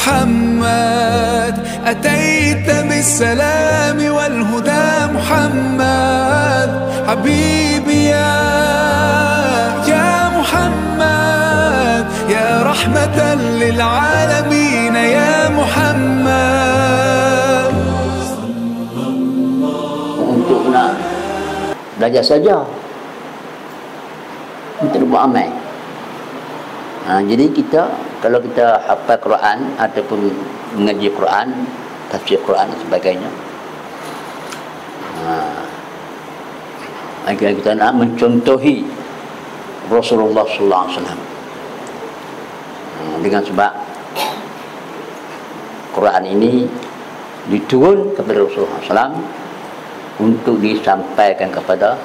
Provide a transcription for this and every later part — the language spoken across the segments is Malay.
محمد أتيت بالسلام والهدى محمد حبيبي يا محمد يا رحمة للعالمين يا محمد. Untuk nak belajar saja, untuk buat amal. Jadi kita, kalau kita hafal Quran ataupun mengaji Quran, tafsir Quran dan sebagainya, akhirnya kita nak mencontohi Rasulullah sallallahu alaihi wasallam. Dengan sebab Quran ini diturun kepada Rasulullah SAW untuk disampaikan kepada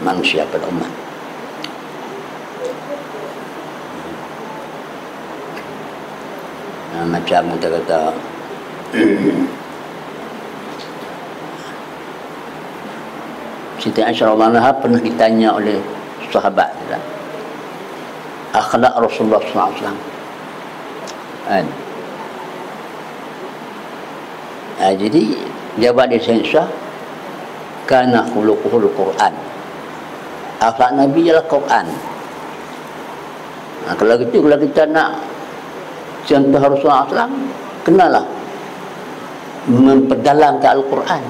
manusia, pada umat. Macam kita kata Siti Aisyah radhiyallahu anha pernah ditanya oleh sahabat, akhlak Rasulullah SAW. Jadi jawab dia Aisyah, kana khuluquhul Quran. Akhlak Nabi ialah Quran. Kalau gitu, kalau kita nak contoh Rasulullah SAW, kenalah memperdalam ke Al-Quran.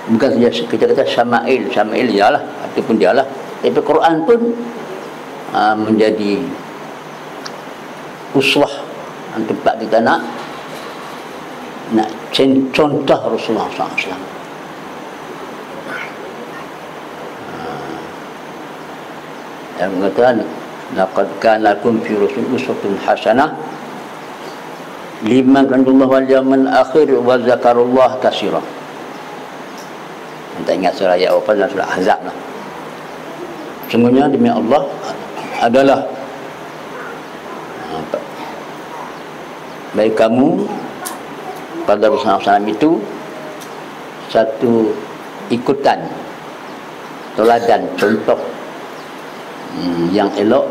Bukan saja kita kata Syama'il ialah, ataupun dialah, tapi Quran pun menjadi uswah, tempat kita nak contoh Rasulullah SAW. Yang mengatakan laqad kana lakum fi rasulillah uswatun hasanah liman kana Allah wal yawmal akhir wa zakarullah katsira. Kita ingat surah ayat apa dalam surah Ahzab lah. Sungguhnya demi Allah adalah bagi kamu pada Rasulullah SAW itu satu ikutan, teladan, contoh yang elok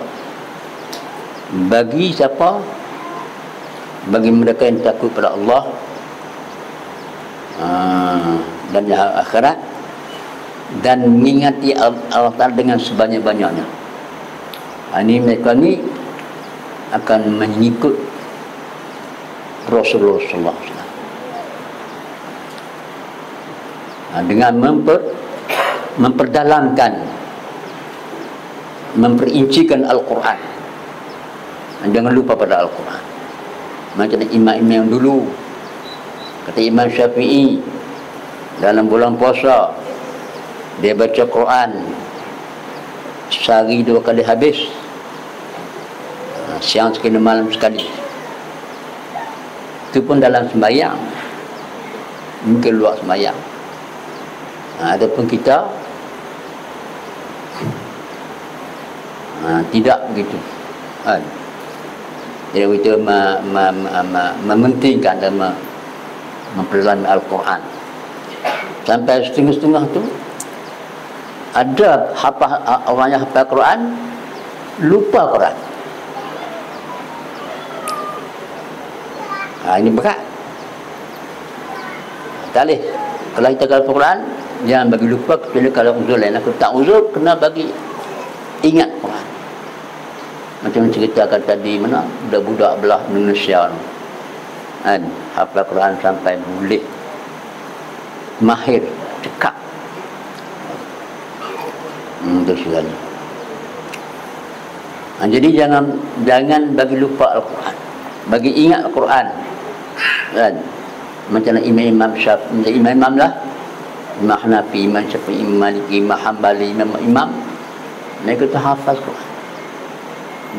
bagi siapa? Bagi mereka yang takut pada Allah dan akhirat, dan mengingati Allah Ta'ala dengan sebanyak-banyaknya. Ini mereka ni akan mengikut Rasulullah SAW dengan memperdalamkan, memperincikan Al-Quran. Jangan lupa pada Al-Quran. Macam imam-imam yang dulu, kata Imam Syafi'i, dalam bulan puasa dia baca Quran sehari 2 kali habis, siang sekali, malam sekali. Itu pun dalam sembahyang, mungkin luar sembahyang. Adapun kita tidak begitu. Jadi kita mementingkan dan mempelajari Al-Quran sampai setengah-setengah tu ada orang yang hafal Quran lupa Quran. Ini berat. Tak boleh. Kalau kita hafal Quran, jangan bagi lupa, kecuali kalau uzur lain. Aku tak uzur, kena bagi ingat Quran. Macam ceritakan tadi, mana budak-budak belah Indonesia ni, hafal Quran sampai boleh mahir, cekap. Itu segala. Jadi jangan bagi lupa Al-Quran, bagi ingat Al-Quran. Macam imam Syafi'i, imam lah, Imam Hanafi, Imam Syafi'i, Imam Maliki, Imam Hambali, imam mereka tu hafaz Quran,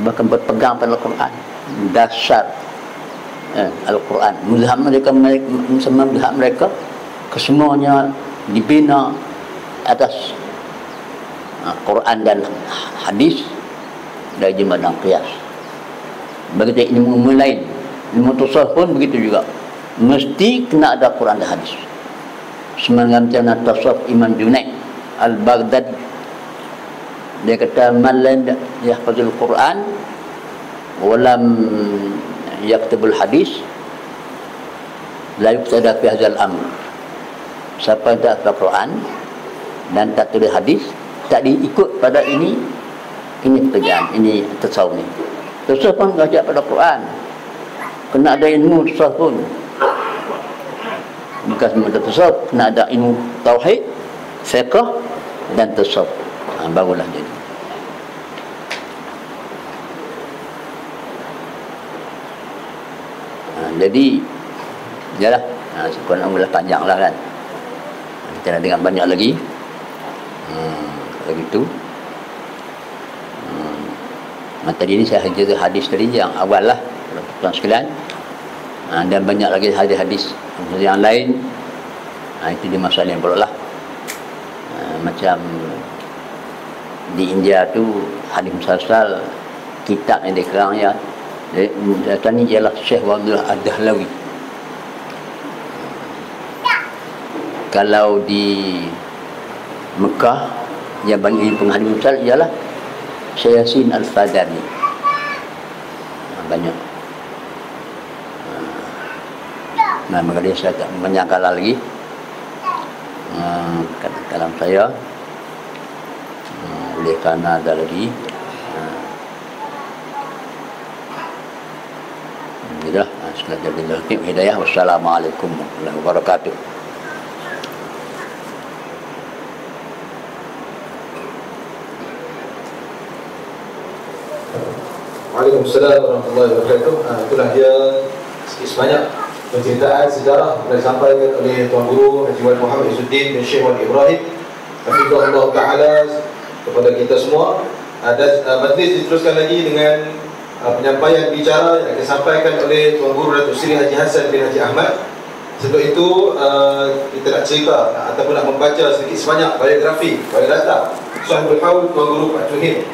bahkan berpegang pada Al-Quran, dasar Al-Quran. Mazhab mereka kesemuanya dibina atas Quran dan hadis dari ijma' dan qiyas. Begitu ilmu lain, ilmu tasawuf pun begitu juga, mesti kena ada Quran dan hadis. Semacam tasawuf Imam Junaid Al-Baghdadi, dia kata man lam yahfazul Quran walam yaktubul hadis la yuqtada fi hadzal amr. Siapa tak hafal Quran dan tak tulis hadis, tak diikut pada ini pekerjaan, ini tasawuf ni. Tasawuf pun belajar pada Quran, kena ada ilmu tasawuf pun. Bukan semua tasawuf, kena ada ilmu tauhid, fiqh dan tasawuf. Barulah jadi. Jadi yalah, sekurang umurlah panjang lah kan, kita nak dengar banyak lagi. Begitu. Tadi ni saya jaga hadis tadi yang awal lah, tuan sekalian. Dan banyak lagi hadis-hadis yang lain. Itu di masalah yang pula lah. Macam di India tu hadis musalsal, kitab yang dikerang ya. Data ni ialah Syekh Wadul Ad-Dahlawi. Kalau di Mekah yang banyak penghadis musalsal ialah Syekh Yasin Al-Fadani. Banyak. Maka dia saya tak menyangkal lagi. Kalam saya oleh kerana ada lagi inilah sekalian dari hidayah. Wassalamualaikum warahmatullahi wabarakatuh. Waalaikumsalam warahmatullahi wabarakatuh. Itulah dia sikit sebanyak penceritaan sejarah yang disampaikan oleh Tuan Guru Haji Wan Muhammad Izzuddin bin Syekh Wan Ibrahim hafizahullah ta'ala kepada kita semua. Dan majlis diteruskan lagi dengan penyampaian bicara yang disampaikan oleh Tuan Guru Datuk Seri Haji Hassan bin Haji Ahmad. Sebab itu kita nak cerita ataupun nak membaca sedikit sebanyak biografi, biodata Sahibul Haul Tuan Guru Pak Tuhim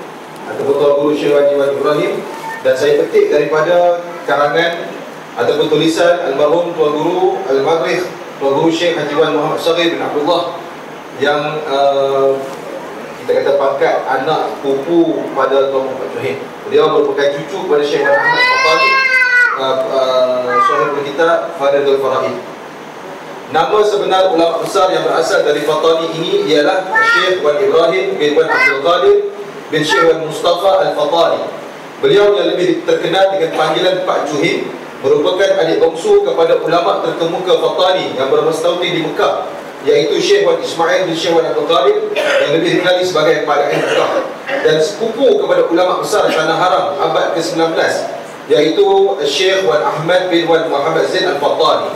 ataupun Tuan Guru Syekh Haji Wan Ibrahim. Dan saya petik daripada karangan ataupun tulisan almarhum Tuan Guru Al-Maghrib Tuan Guru Syekh Haji Wan Muhammad Saghir bin Abdullah yang kita kata pangkat anak pupu pada Tuan Guru Pak Tuhim. Beliau merupakan cucu kepada Syekh Wan Ahmad Fatani, sahibul kita Fadilul Faraid. Nama sebenar ulama besar yang berasal dari Fatani ini ialah Syekh Wan Ibrahim bin Wan Abdul Qadir bin Syekh Wan Mustafa Al-Fatani. Beliau yang lebih terkenal dengan panggilan Pak Juhim merupakan adik bongsu kepada ulama terkemuka Fatani yang bermestauti di Mekah, iaitu Syekh Wan Ismail bin Syekh Wan Abdul Qadir yang lebih dikenali sebagai Pak Da'i Mekah, dan sepupu kepada ulama besar Tanah Haram abad ke-19, iaitu Syekh Wan Ahmad bin Wan Muhammad Zain Al-Fatani.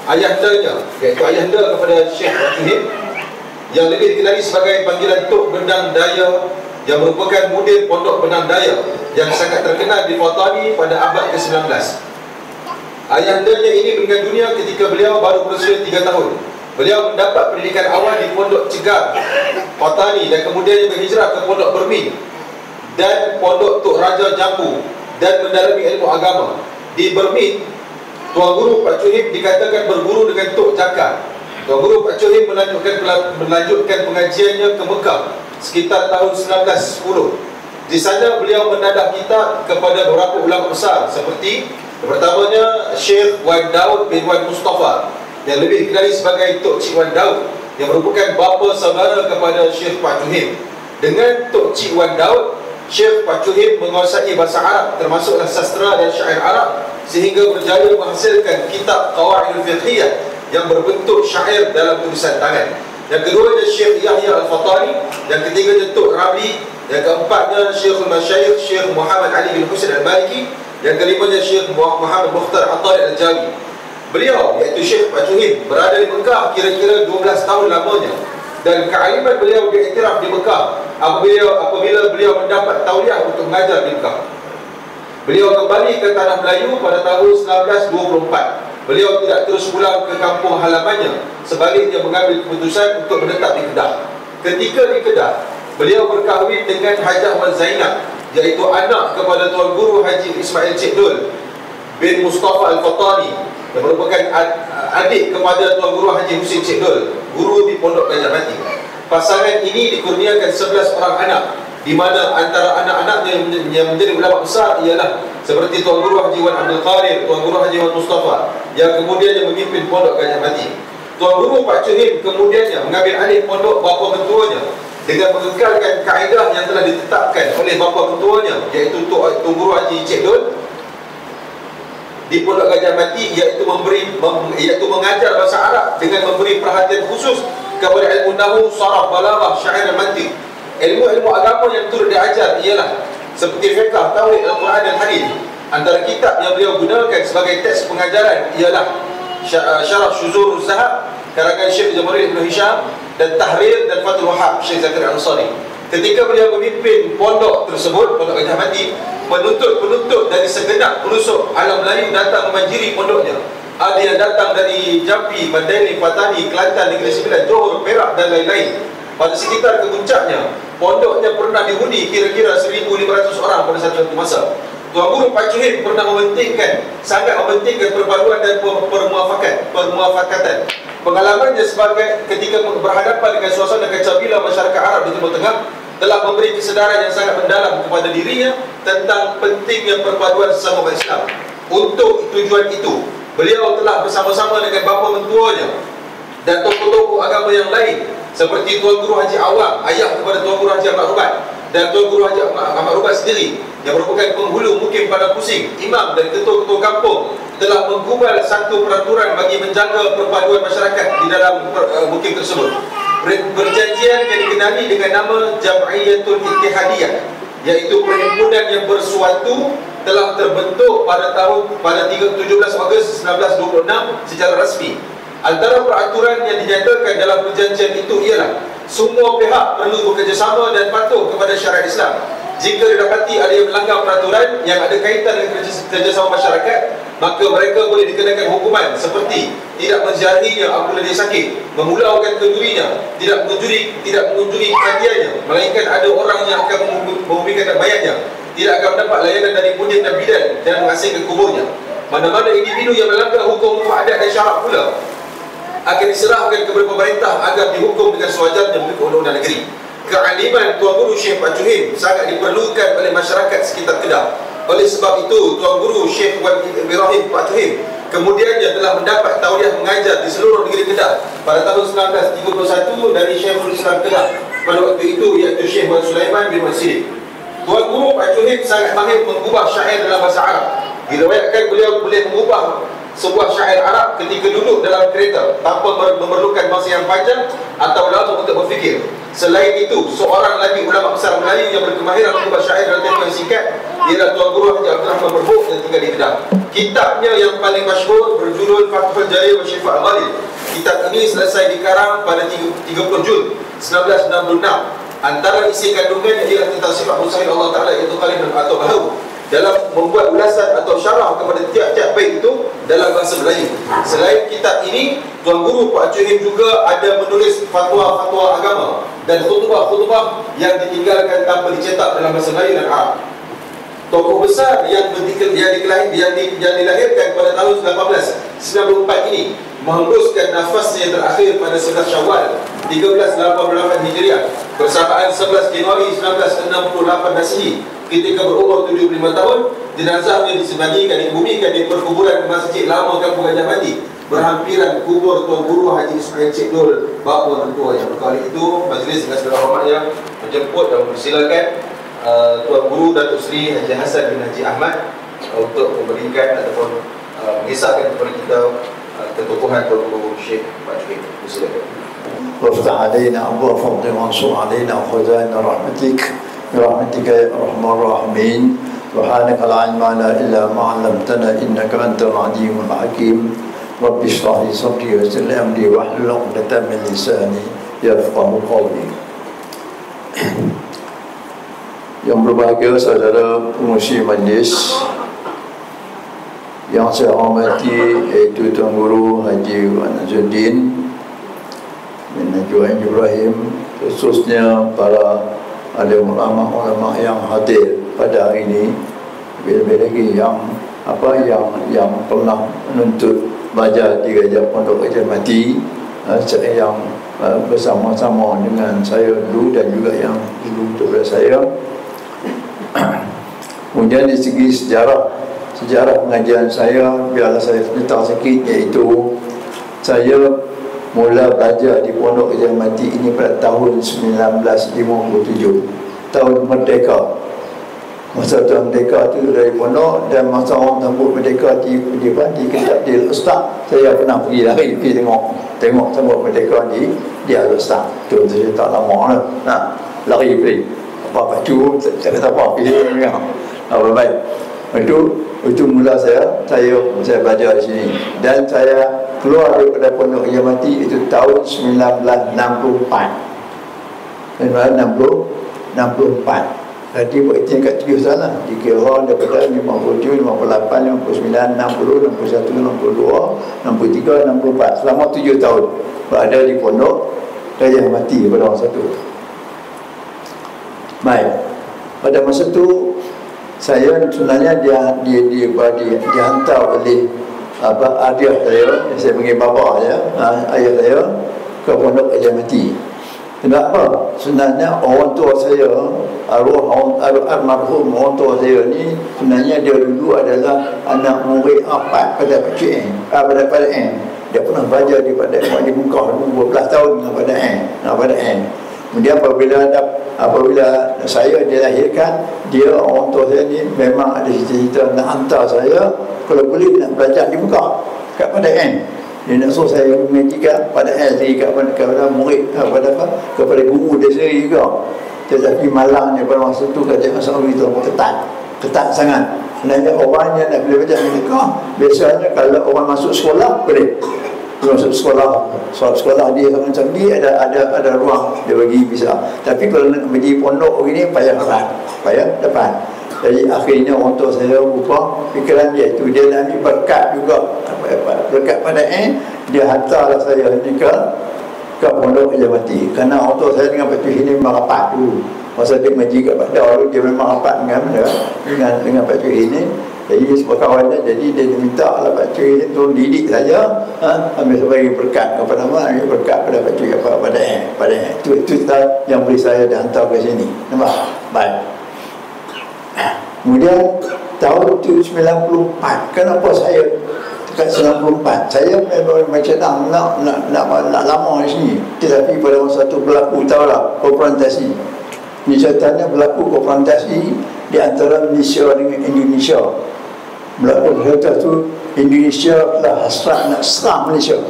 Ayahandanya, iaitu ayahanda kepada Syekh Pak Juhim yang lebih dikenali sebagai panggilan Tok Bendang Daya, yang merupakan mudir Pondok Benang Daya yang sangat terkenal di Fatani pada abad ke-19. Ayahandanya ini meninggal dunia ketika beliau baru berusia 3 tahun. Beliau mendapat pendidikan awal di Pondok Cegar, Fatani, dan kemudian berhijrah ke Pondok Bermin dan Pondok Tok Raja Jambu dan mendalami ilmu agama. Di Bermin, Tuan Guru Pak Juhim dikatakan berguru dengan Tok Jakar. Tuan Guru Pak Juhim melanjutkan pengajiannya ke Mekah sekitar tahun 1910. Di sana beliau menadah kitab kepada beberapa ulama besar seperti pertamanya Syekh Wan Daud bin Wan Mustafa yang lebih dikenali sebagai Tok Cik Wan Daud, yang merupakan bapa saudara kepada Syekh Pak Juhim. Dengan Tok Cik Wan Daud, Syekh Pak Juhim menguasai bahasa Arab termasuklah sastra dan syair Arab sehingga berjaya menghasilkan kitab Qawaidul Fiqhiyah yang berbentuk syair dalam tulisan tangan. Yang keduanya Syekh Yahya Al-Fatani, yang ketiganya Tok Ramli, yang keempatnya Syekhul Masyayikh Syekh Muhammad Ali bin Husain Al-Maliki, yang kelimanya Syekh Muhammad Mukhtar Atari Al-Jawi. Beliau, iaitu Syekh Pak Juhim, berada di Mekah kira-kira 12 tahun lamanya, dan kealiman beliau diiktiraf di Mekah apabila beliau mendapat tauliah untuk mengajar di Mekah. Beliau kembali ke Tanah Melayu pada tahun 1924. Beliau tidak terus pulang ke kampung halamannya, sebaliknya mengambil keputusan untuk menetap di Kedah. Ketika di Kedah, beliau berkahwin dengan Hajah Wan Zainab, iaitu anak kepada Tuan Guru Haji Ismail Cik Dul bin Mustafa Al-Fatani, yang merupakan adik kepada Tuan Guru Haji Husin Cik Dul, guru di Pondok Gajah Mati. Pasangan ini dikurniakan 11 orang anak, di mana antara anak-anaknya yang menjadi ulama besar ialah seperti Tuan Guru Haji Wan Abdul Qadir, Tuan Guru Haji Wan Mustafa, yang kemudiannya memimpin Pondok Gajah Mati. Tuan Guru Pak Cuhim kemudiannya mengambil alih pondok bapa ketuanya dengan mengekalkan kaedah yang telah ditetapkan oleh bapa ketuanya, iaitu Tuan Guru Haji Cik Dul di Pondok Gajah Mati, iaitu mengajar bahasa Arab dengan memberi perhatian khusus kepada ilmu nahwu, saraf, balaghah, syair dan mantiq. Ilmu-ilmu agama yang turut diajar ialah seperti fiqh, tauhid, Al-Quran dan hadis. Antara kitab yang beliau gunakan sebagai teks pengajaran ialah Syarah Syuzur Zahab karangan Syekh Jamaludin Ibn Hisham dan Tahrir dan Fathul Wahab Syekh Zakir Ansari. Ketika beliau memimpin pondok tersebut, Pondok Gajah Mati, penuntut-penuntut dari segenap pelosok alam Melayu datang memanjiri pondoknya. Ada yang datang dari Jambi, Mandailing, Patani, Kelantan, Negeri Sembilan, Johor, Perak dan lain-lain. Pada sekitar kepuncaknya, pondoknya pernah dihuni kira-kira 1,500 orang pada satu masa. Tuan Guru Pak Cuhim pernah sangat mementingkan perpaduan dan permuafakatan. Pengalamannya sebagai ketika berhadapan dengan suasana kacabila masyarakat Arab di Timur Tengah telah memberi kesedaran yang sangat mendalam kepada dirinya tentang pentingnya perpaduan sesama umat Islam. Untuk tujuan itu, beliau telah bersama-sama dengan bapa mentuanya dan tokoh-tokoh agama yang lain seperti Tuan Guru Haji Awam, ayah kepada Tuan Guru Haji Ahmad Rubat, dan Tuan Guru Haji Ahmad Rubat sendiri yang merupakan penghulu Mukim Padang Pusing, imam dan ketua-ketua kampung, telah menggubal satu peraturan bagi menjaga perpaduan masyarakat di dalam Mukim tersebut. Perjanjian yang dikenali dengan nama Jam'iyatul Ittihadiyah, iaitu perhimpunan yang bersuatu, telah terbentuk pada 17 Ogos 1926 secara rasmi. Antara peraturan yang dinyatakan dalam perjanjian itu ialah semua pihak perlu bekerjasama dan patuh kepada syariat Islam. Jika didapati ada yang melanggar peraturan yang ada kaitan dengan kerjasama masyarakat, maka mereka boleh dikenakan hukuman seperti tidak menziarahinya apabila dia sakit, memulaukan kendurinya, tidak mengunjungi kematiannya, melainkan ada orang yang akan memberikan bayarnya, tidak akan mendapat layanan dari mudim dan bidan dan mengasingkan kuburnya. Mana-mana individu yang melanggar hukum adat dan syarak pula akan diserahkan kepada pemerintah agar dihukum dengan sewajarnya mengikut undang-undang negeri. Kealiman Tuan Guru Syekh Pak Cuhim sangat diperlukan oleh masyarakat sekitar Kedah. Oleh sebab itu, Tuan Guru Syekh Wan Ibrahim Pak Cuhim kemudiannya telah mendapat tauliah mengajar di seluruh negeri Kedah pada tahun 1931 dari Syekhul Islam Kedah pada waktu itu, iaitu Syekh Wan Sulaiman bin Wasirik. Tuan Guru Pak Cuhim sangat mahir mengubah syair dalam bahasa Arab. Diriwayatkan beliau boleh mengubah sebuah syair Arab ketika duduk dalam kereta tanpa memerlukan masa yang panjang atau lama untuk berfikir. Selain itu, seorang lagi ulama besar Melayu yang berkemahiran mengubah syair dalam tempoh yang singkat ialah Tuan Guru Haji Abdul Rahman Berhuk yang tinggal di Kedah. Kitabnya yang paling masyhur berjudul Fathul Jalil wa Syifa Al-Ghalil. Kitab ini selesai dikarang pada 30 Jun 1966. Antara isi kandungannya ialah tentang sifat mustahil Allah Ta'ala, iaitu kalim atau bahu, dalam membuat ulasan atau syarah kepada tiap-tiap bait itu dalam bahasa Melayu. Selain kitab ini, Tuan Guru Pak Cuhim juga ada menulis fatwa-fatwa agama dan khutbah-khutbah yang ditinggalkan tanpa dicetak dalam bahasa Melayu dan Arab. Tokoh besar yang dilahirkan pada tahun 1894 ini menghembuskan nafasnya yang terakhir pada 11 Syawal 1388 Hijriah bersamaan 11 Januari 1968 Masehi. Ketika berumur 75 tahun, jenazahnya disemayamkan, dibumikan di perkuburan Masjid Lama Kampung Gajah Mati, berhampiran kubur Tuan Guru Haji Ismail Cik Dul, bapa mentua yang kali itu majlis dengan segala hormatnya menjemput dan mempersilakan Tuan Guru Datuk Seri Haji Hassan bin Haji Ahmad untuk memberikan ataupun mengisahkan kepada kita ketukuhan Tuan Guru Syekh Pak Cuhim. Silakan. Waftah alaina abwa fadli wansur alaina khuzaina rahmatik برحمتك يا ارحم الراحمين سبحانك لا علم لنا الا ما علمتنا انك انت العليم الحكيم رب اشرح لي صدري ويسر لي امري واحلل عقدة من لساني يفقهوا قولي. Yang berbahagia saudara pengurusi majlis yang saya hormati, iaitu Tuan Guru Haji Wan Azzuddin bin Haji Wan Ibrahim, khususnya para alim ulama-ulama yang hadir pada hari ini, lebih lagi yang pernah menuntut belajar di Gajah Pondok Gajah Mati, yang bersama-sama dengan saya dulu dan juga yang dulu daripada saya. Kemudian dari segi sejarah pengajian saya, biarlah saya cerita sikit, iaitu saya mula belajar di Pondok Gajah Mati ini pada tahun 1957, tahun merdeka. Masa tahun merdeka tu dari pondok, dan masa orang sambut merdeka di Al-Ustaz, saya pernah pergi lari pergi tengok sambut merdeka di Al-Ustaz. Tu saya tak lama lah. Lari pergi apa pacu, saya kata apa pergi apa baik. Itu mula saya belajar di sini, dan saya keluar daripada Pondok Gajah Mati itu tahun 1964. Jadi buat tingkat 3 sana dikira daripada 57, 58, 59, 60, 61, 62, 63, 64. Selama 7 tahun berada di Pondok Gajah Mati pada masa itu. Baik, pada masa itu saya sebenarnya dihantar oleh ayah saya panggil bapa ayah saya ke Pondok Gajah Mati. Kenapa? Sebenarnya orang tua saya, almarhum orang tua saya ni, sebenarnya dia dulu adalah anak murid 4 pada pada N. Dia pernah belajar di Mekah 12 tahun pada N. Kemudian apabila saya dilahirkan, dia orang tua saya ni memang ada cita-cita nak hantar saya kalau boleh nak belajar di Mekah kat pada N. Dia nak suruh saya mengajikan pada sendiri kepada murid, kepada guru dia sendiri juga. Tetapi malangnya pada masa tu kerajaan Saudi itu ketat sangat. Sebenarnya orang yang nak boleh belajar di Mekah, biasanya kalau orang masuk sekolah boleh. Masuk sekolah dia macam ni ada ruang dia bagi bisa. Tapi kalau nak pergi pondok begini payah dapat. Jadi akhirnya orang tua saya lupa fikiran dia itu, dia nak ambil berkat juga, berkat pada dia hantarlah saya ni ke Pondok Gajah Mati. Kerana orang tua saya dengan Pak Cik ini memang rapat dulu. Masa dia mengaji kat Padang dulu, dia memang rapat dengan Pak Cik ini. Jadi sebab kawan dia, jadi dia minta lah Pak Cik ini tolong didik saya, ambil sebagai berkat kepada mana, ambil berkat pada Pak Cik pada itu yang beri saya dihantar ke sini. Nampak? Baik. Kemudian tahun itu 94. Kenapa saya dekat 94? Saya memang macam nak lama di sini. Tetapi pada masa itu berlaku, tahulah, konfrontasi. Ini ceritanya berlaku konfrontasi di antara Malaysia dengan Indonesia. Berlaku cerita itu Indonesia telah hasrat nak serang Malaysia.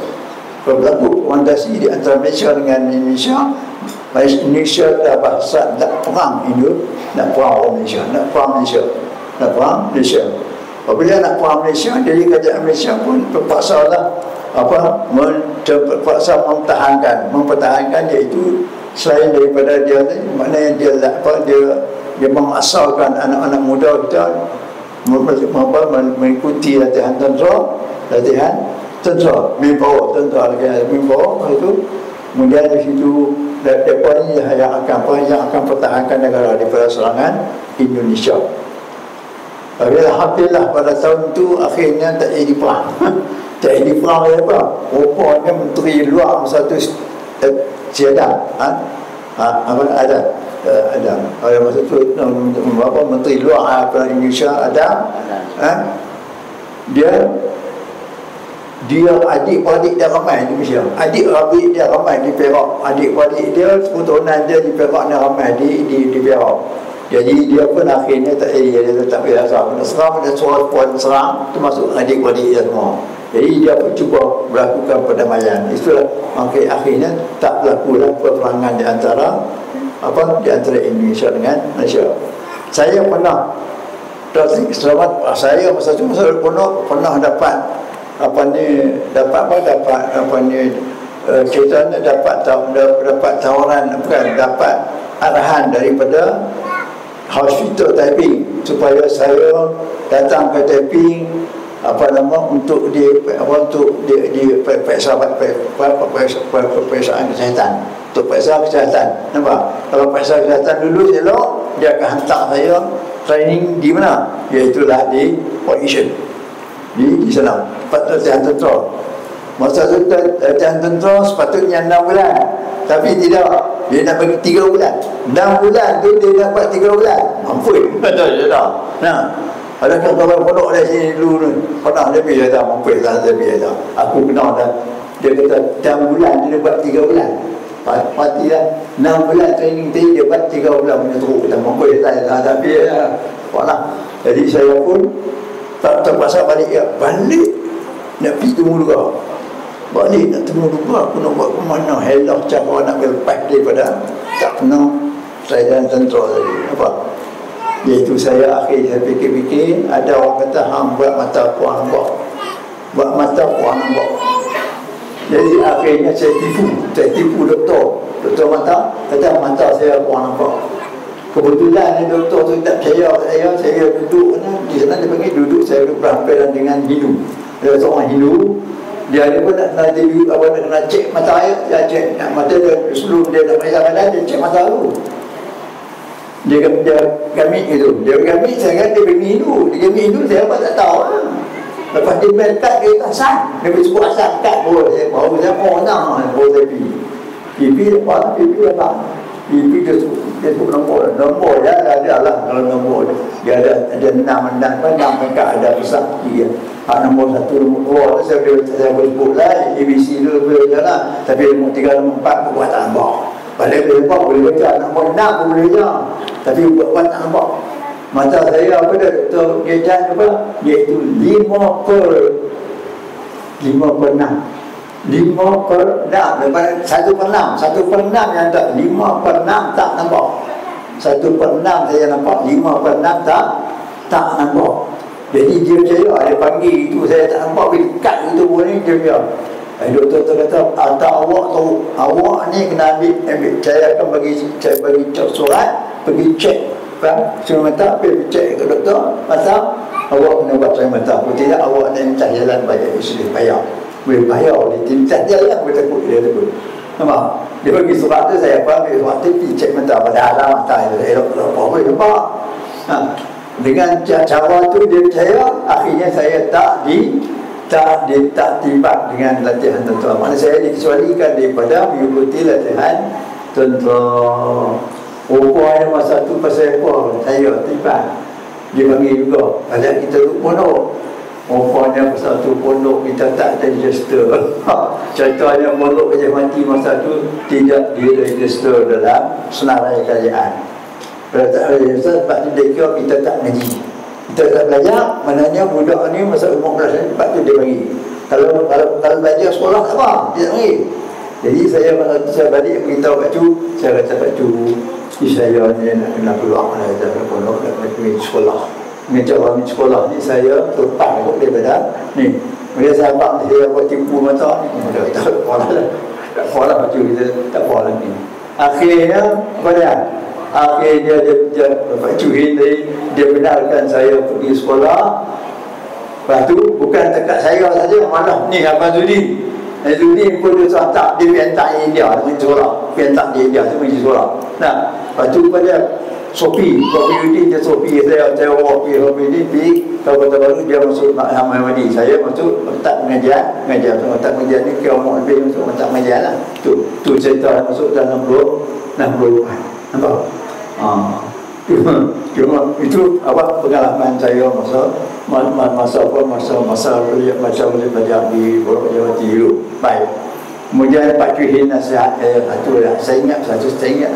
Berlaku konfrontasi di antara Malaysia dengan Indonesia. Indonesia dah bahasa nak perang nak perang Malaysia. Apabila nak perang Malaysia, jadi kerajaan Malaysia pun terpaksa mempertahankan iaitu selain daripada dia maknanya dia mengasalkan anak-anak muda kita mengikuti latihan tentera, manpower itu. Kemudian di situ mereka ni yang akan pertahankan negara daripada serangan Indonesia. Alhamdulillah pada tahun itu akhirnya tak jadi perang. Tak jadi perang apa? Rupanya Menteri Luar masa itu ada masa itu Menteri Luar Indonesia ada. Dia adik-adik dia ramai di Malaysia. Adik-adik dia ramai di Perak. Adik-adik dia keturunan dia di Perak ni ramai di Perak. Jadi dia pun akhirnya tak jadi, dia tak boleh asal. Serang pada suara puan serang, termasuk adik-adik dia semua. Jadi dia pun cuba melakukan perdamaian. Itulah akhirnya tak berlakulah peperangan di antara Indonesia dengan Malaysia. Saya pernah saya masa tu pernah dapat ceritanya dapat tawaran, bukan dapat arahan daripada Hospital Taiping supaya saya datang ke Taiping untuk peperiksaan kesihatan. Untuk periksa kesihatan. Nampak? Kalau periksa kesihatan dulu dia akan hantar saya training di mana? Iaitulah di Port Dickson. Di sana. Latihan tentera. Masa tu latihan tentera sepatutnya 6 bulan. Tapi tidak. dia nak bagi 3 bulan. 6 bulan tu dia dapat 3 bulan. Ampun. Betul je dah. Nah. Adakah kawan pondok dari sini dulu ni? Pernah lebih dah mampu dah lebih dah. Aku kenal dah. Dia kata 6 bulan dia dapat 3 bulan. Mati dah. 6 bulan training dia dapat 3 bulan punya teruk. Kita mampu dah tapi lah. Jadi saya pun tak terpaksa balik ya. Balik nak pergi temu juga. Balik nak temu juga. Aku nak buat ke mana? Hellah cara nak berlepas daripada tak pernah saya dan tentera tadi. Apa? Iaitu saya akhirnya fikir-fikir, ada orang kata hang buat mata puan nampak. Buat mata puan nampak. Jadi akhirnya saya tipu doktor. Doktor mata kata mata saya puan nampak. Kebetulan doktor tu tak percaya saya duduk di sana, dia panggil duduk, saya duduk berhampiran dengan Hindu. Ada seorang Hindu, dia pun nak kena cek mata saya, cek mata dia sebelum dia nak periksa badan, dia cek mata dulu. Dia kami itu, dia kami saya kata dia pergi Hindu, dia kami Hindu saya apa tak tahu lah. Lepas dia main kad dia tak sah, dia pergi sebut asal kad pun saya baru saya nak baru saya pergi. Pipi apa? Pipi dia sebut nombor dia ada lah kalau nombor dia ada 6 kad ada besar dia. Nombor 1, nombor 2 saya boleh sebut lah ABC dulu je lah, tapi nombor 3, nombor 4 buat tak nampak. Balik boleh nampak, boleh baca nombor 6 pun boleh baca, tapi buat tak nampak. Mata saya apa dia Dr. Gejan apa, iaitu 5 per 6 lepas 1 per 6 yang tak 5 per 6 tak nampak. 1 per 6 saya nampak, 5 per 6 tak nampak. Jadi dia percaya, dia panggil itu saya tak nampak, bila dekat itu pun ni dia biar. Doktor tu kata, awak tahu, awak ni kena ambil saya akan bagi surat, pergi cek saya mata, pergi cek ke doktor mata, awak kena buat saya mata. Kalau tidak, awak ni minta jalan banyak isteri payah. Boleh payah, dia minta jalan, boleh takut, dia takut. Nampak? Dia bagi surat tu, saya ambil surat tu, pergi cek mata, padahal mata saya apa-apa nampak. Dengan cara tu dia percaya, akhirnya saya tak tiba dengan latihan tentera. Maknanya saya dikecualikan daripada mengikuti latihan tentera. Rupanya masa tu pasal apa saya tiba, dia panggil juga ada kita duduk pondok. Rupanya pasal tu pondok kita tak ada register. Contohnya pondok Gajah Mati masa tu tidak diregister dalam senarai kerajaan. Kalau tak ada register, sebab tu dia kira kita tak ngaji, kita tak belajar. Maknanya budak ni masa umur 15 tahun, sebab tu dia bagi. Kalau belajar sekolah tak apa, dia tak bagi. Jadi saya balik beritahu Pak Cu, saya kata Pak Cu, saya ni nak kena keluar lah dari pondok, nak pergi sekolah. Mengajar sekolah ni saya terlepas daripada ni. Bila saya abang saya buat tipu mata ni, tak apa lah Pak Cu, kita tak apa lagi. Akhirnya apa dia? Akhirnya dia Pak Cuhin tadi, dia benarkan saya pergi sekolah. Lepas tu bukan dekat saya saja, malah ni Abang Zudi pun dia tak, dia pentak India pergi sekolah, pentak di India tu pergi sekolah. Nah, lepas tu pada Sophie dia Sophie saya pergi Kota Baru, dia masuk Ahmadi, saya masuk tak mengajar tak mengajar ni kira mau lebih masuk tak mengajar lah. Tu cerita masuk dalam 60 nampak? Cuma itu apa pengalaman saya masa boleh belajar di Pondok Jawa dulu. Baik. Kemudian Pak Cuhin nasihat satu lah. Saya ingat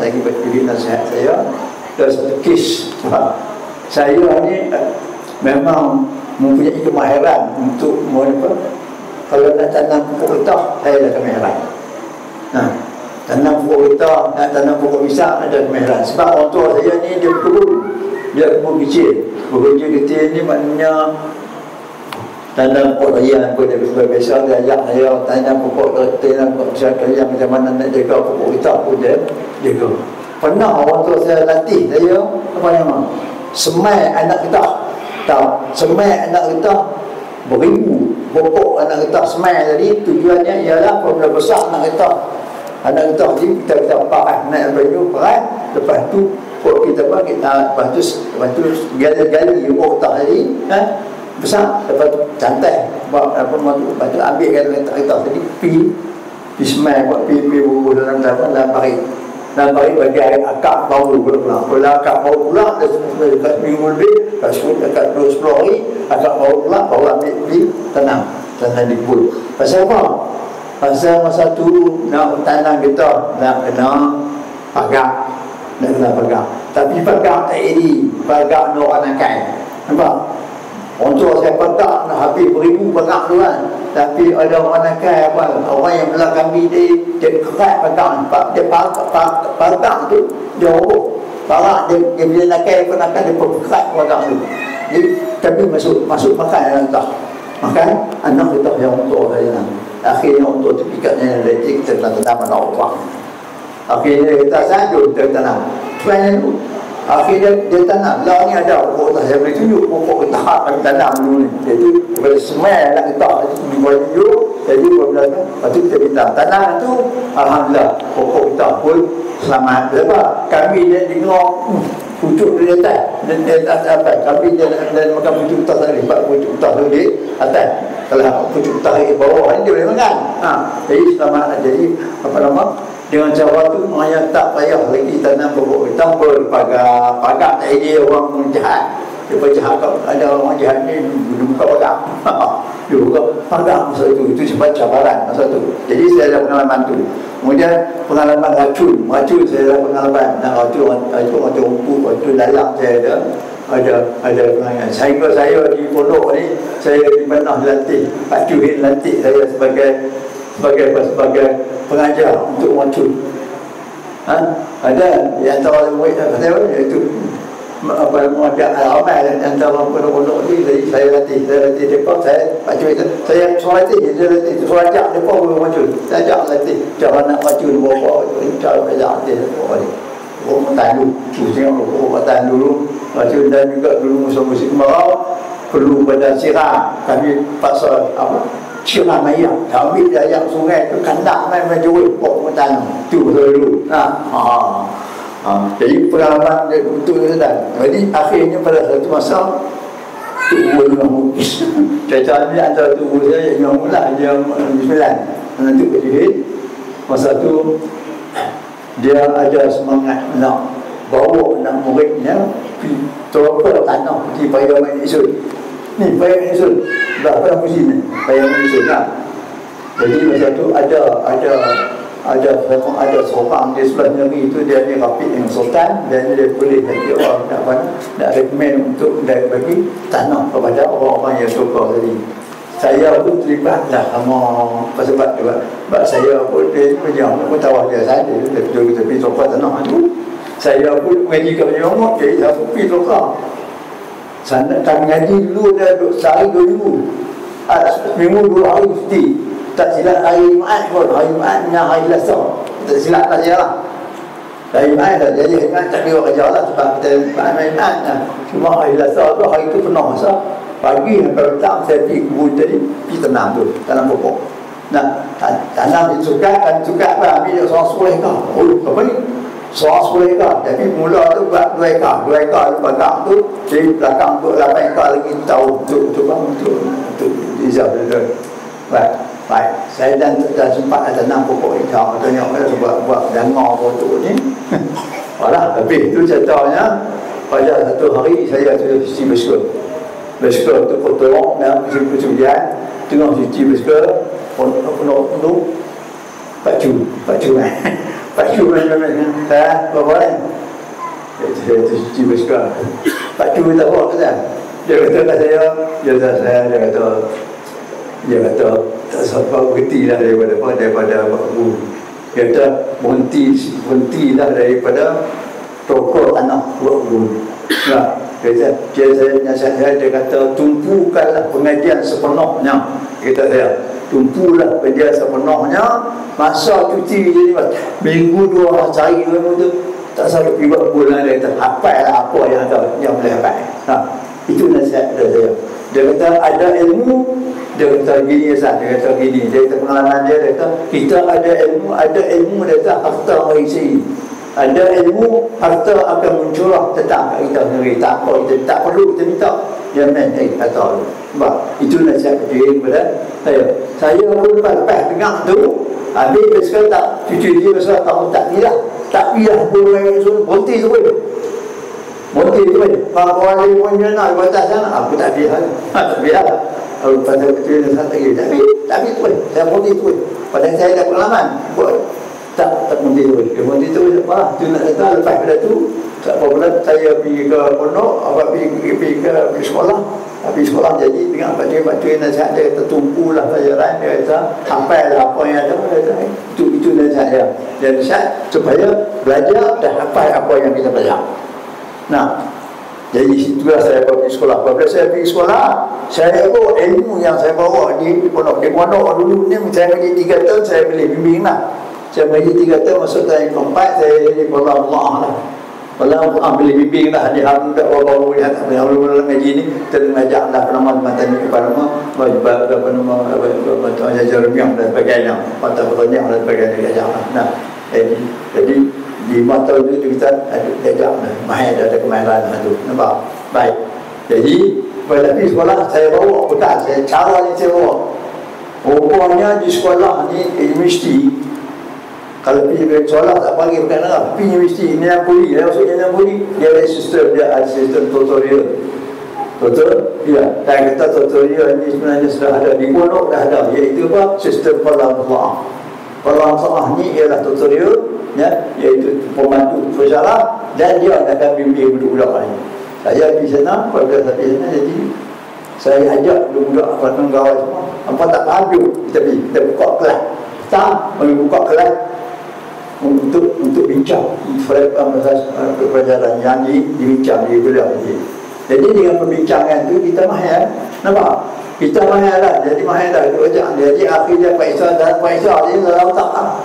lagi Pak Cuhin nasihat saya. Ada satu kes. Saya ni memang mempunyai kemahiran untuk kalau nak tanam pokok getah, saya dah kemahiran. Tanam pokok getah, nak tanam pokok pisang ada kemahiran. Sebab orang tua saya ni dia kebun kecil. Bekerja kecil ni maknanya tanam pokok layan pun dia biasa dia ajak saya tanam pokok pisang layan, macam mana nak jaga pokok getah pun dia jaga. Pernah orang tua saya latih saya apa nama? Semai anak getah. Semai anak getah beribu pokok anak getah semai tadi, tujuannya ialah apabila besar anak getah ni kita pakai naik baju perai, lepas tu pokok kita lepas tu gali pokok getah tadi besar, lepas tu cantai lepas tu ambil getah tadi pi semai buat pi bubuh dalam parit. Dan bagi akak baru pula. Kalau akak baru pula, dekat minggu lebih, dekat 10 hari, akak baru pula, baru ambil di tanam di pul. Pasal apa? Pasal masa tu nak tanam kita, nak kena pagar. Nak kena pagar. Tapi pagar tak jadi, pagar nak orang nakai. Nampak? Untuk saya pagar nak habis beribu pagar tu kan. Tapi ada orang nakai apa? Orang yang belah kami dia kerat pagar. Dia pagar tu, dia roboh. Pagar dia bila nakai pun akan dia kerat pagar tu. Jadi, tapi masuk makan yang tak. Makan anak kita yang untuk saya. Akhirnya untuk tipikatnya elektrik kita tanam anak orang. Akhirnya kita sahaja kita tanam. Sebenarnya tu akhirnya dia tanam. Lah ni ada pokok tak saya boleh tunjuk pokok kita kami tanam dulu ni. Jadi daripada semai nak kita di bawah tunjuk. Jadi apabila tu lepas tu kita minta tanam tu alhamdulillah pokok kita pun selamat. Sebab kami dia dengar pucuk di atas apa kami dia makan pucuk utah tadi. Sebab pucuk utah tu di atas. Kalau pucuk utah di bawah ni dia boleh makan. Jadi selamat. Jadi apa nama dengan cara tu maknanya tak payah lagi tanam pokok hitam berpagar tak ada orang jahat. Dia jahat ada orang jahat ni dia buka pagar. Dia buka pagar masa itu sebab cabaran masa tu. Jadi saya ada pengalaman tu. Kemudian pengalaman racun saya ada pengalaman. Nak racun rumput, racun dalam saya ada pengalaman. Saya di pondok ni saya di mana dilatih, pacuhin latih saya sebagai pengajar untuk racun. Ada yang antara murid saya iaitu apa ada ramai antara pondok-pondok ni. Jadi saya latih depa, saya pacuhin, saya suruh latih, suruh ajak depa racun. Saya ajak latih cara nak racun berapa, cara ajak latih berapa ni. Orang tandu, tengok tandu dulu racun. Dan juga dulu musim kemarau perlu pada siram. Kami paksa apa siram air, ambil air sungai tu kandang main jual pokok tanam tu dulu. Jadi pengalaman dia untuk dan jadi akhirnya pada satu masa tubuh dengan mukis. Caca ni antara tubuh saya yang mula yang 9 nanti kecil. Masa tu dia ada semangat nak bawa anak muridnya pergi tolong tanah pergi payah main isul. Ni payah isul. Berapa musim ni? Payah main isul lah. Jadi masa tu ada seorang di sebelah negeri itu dia ni rapid dengan sultan dan dia boleh bagi orang nak recommend untuk bagi tanah kepada orang-orang yang suka tadi. Saya pun terlibatlah sama sebab saya pun dia pun tahu dia saja dia pergi tukar tanah tu. Saya pun mengaji ke Penyomot, jadi saya pun pergi tukar. Sana tak mengaji dulu dah sehari 2 minggu. Minggu 2 hari mesti. Tak silap hari Jumaat pun, hari Jumaat dengan hari Selasa. Tak silap tak je lah. Hari Jumaat dah, jadi hari Jumaat tak kira kerja lah sebab kita main Jumaat lah. Cuma hari Selasa tu, hari tu penuh masa. Pagi sampai petang saya pergi kebun tadi, pergi tanam tu, tanam pokok. Nah, tanam disukat, kan sukat lah, ambil seorang 10 ekar. Oh, apa ni? Seorang 10 ekar. Jadi mula tu buat 2 ekar. 2 ekar tu belakang tu, jadi belakang tu 8 ekar lagi tahu untuk hijau tu. Baik, saya dah sempat tanam pokok hijau. Tengok buat dengar pokok ni. Walah, habis tu ceritanya. Pada satu hari saya cuci biskut. Biskut tu potong dan musim hujan. Tengah cuci biskut, penuh pacu saya berapa ni? Saya cuci biskut. Pacu tak apa kan? Dia kata saya, dia kata tak sampai berhenti lah daripada buku. Dia kata berhenti lah daripada tokok tanah buku. Nah, dia kata tumpukanlah pengajian sepenuhnya. Kata saya, tumpulah pengajian sepenuhnya. Masa cuci jadi minggu 2 hari cari ilmu tu tak sampai pergi buat bulan dia kata hafal lah apa yang boleh hafal. Itu nasihat saya. Dia kata ada ilmu, dia kata gini dia kata gini, dia kata pengalaman dia kata kita ada ilmu dia kata harta mengisi. Ada ilmu, harta akan muncul tetap kat kita sendiri. Tak apa, kita tak perlu kita minta. Dia main kata sebab itu nasihat kecil kepada saya. Saya pun lepas dengar tu, habis sekarang tak cuci dia besar tak ni lah. tak payah pun main sun berhenti tu pun. Berhenti tu pun. Kalau orang lain pun dia nak batas sana, aku tak payah. Tak payah. Kalau pada kecil dan sangat lagi. Tapi tu pun. Saya berhenti tu pun. Padahal saya ada pengalaman. Tak berhenti tu pun. Dia berhenti tu pun. Apa? Tu nak kata lepas pada tu. Tak apa bulan saya pergi ke pondok, pergi ke sekolah. Habis sekolah jadi dengan batu nasihat dia tertumpulah pelajaran dia kata sampai lah apa yang ada itu nasihat dia. Dia nasihat supaya belajar dan hafal apa yang kita belajar. Nah, jadi situlah saya pergi sekolah. Apabila saya pergi sekolah, saya bawa ilmu yang saya bawa di pondok. Di pondok dulu ni saya pergi 3 tahun saya boleh bimbing lah. Saya pergi 3 tahun masuk tahun keempat saya jadi pondok Allah lah. Kalau ambil bimbing lah di hari tak baru yang baru ngaji ni terngajar lah penama mantan kepada apa nama betul Jeremiah dan sebagainya patah-patahnya dan sebagainya ajar lah. Nah, jadi di mata itu kita ajar lah mahir ada kemahiran tu. Nampak? Baik. Jadi pada di sekolah saya bawa bekal saya cara ni saya bawa. Rupanya di sekolah ni universiti kalau pergi ke sekolah tak panggil bukan apa pergi universiti ini yang puli dia maksudnya yang puli dia ada sistem tutorial ya dan kata tutorial ini sebenarnya sudah ada di pondok dah ada iaitu apa sistem Palang ni ialah tutorial ya iaitu pembantu pensyarah dan dia akan bimbing budak-budak ni saya di sana pada saat di sana jadi saya ajak budak-budak penggawai semua apa tak faham kita buka kelas buka kelas untuk bincang pelajaran yang dibincang di beliau ini. Jadi dengan perbincangan itu kita mahir, nampak? Kita mahir lah, jadi mahir lah. Jadi akhirnya Faisal dan Faisal ini dalam otak lah.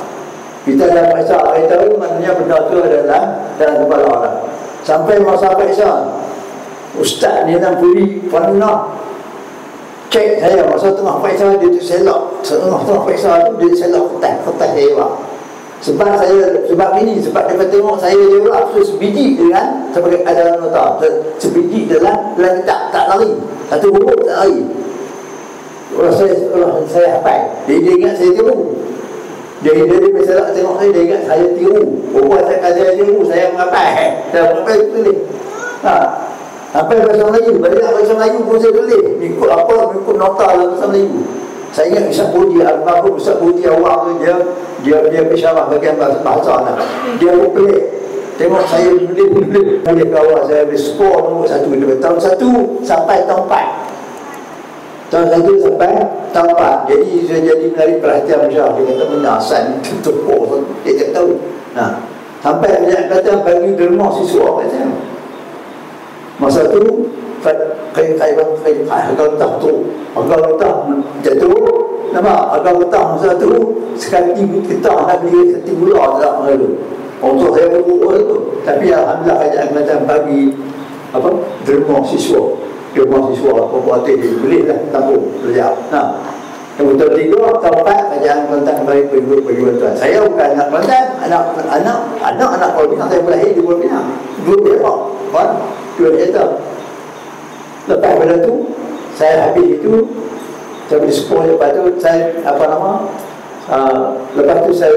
Kita dan Faisal tahu maknanya benda itu adalah dalam kepala orang. Sampai masa Faisal, Ustaz ni nak beri panuna. Cek saya masa tengah Faisal dia selok, tengah Faisal tu dia selok kertas hewan. Sebab ini dia tengok saya dia pula sebiji dengan sebagai ajaran nota sebiji dalam tak lari satu huruf tak lari orang saya hafal dia ingat saya tiru dia biasa tengok saya dia ingat saya tiru saya tiru saya menghafal tulis sampai bahasa Melayu balik bahasa Melayu pun saya tulis ikut nota dalam bahasa Melayu. Saya ingat Ustaz Budi almarhum Ustaz Budi awal tu dia bersyarah bagian bahasa lah. Dia pun pelik. Tengok saya boleh kawal saya boleh skor nombor 1 tahun 1 sampai tahun 4. Tahun 1 sampai tahun 4. Jadi saya jadi menarik perhatian masyarakat. Dia kata menasan tepuk dia tak tahu. Nah, sampai dia kata bagi derma siswa kata. Masa tu agak letak tu agak letak jatuh nampak agak letak masa tu sekali kita nak beli sekali gula tak malu untuk saya berbual tu tapi alhamdulillah kerajaan Kelantan bagi apa derma siswa apa dia boleh lah tampung belajar. Nah yang betul 3 tahun 4 kerajaan Kelantan bagi bantuan. Saya bukan anak Kelantan, anak Pulau Pinang saya berlahir di Pulau Pinang 2 Perak kan 2 hektar. Lepas pada tu saya habis itu saya beri sekolah. Lepas tu saya lepas tu saya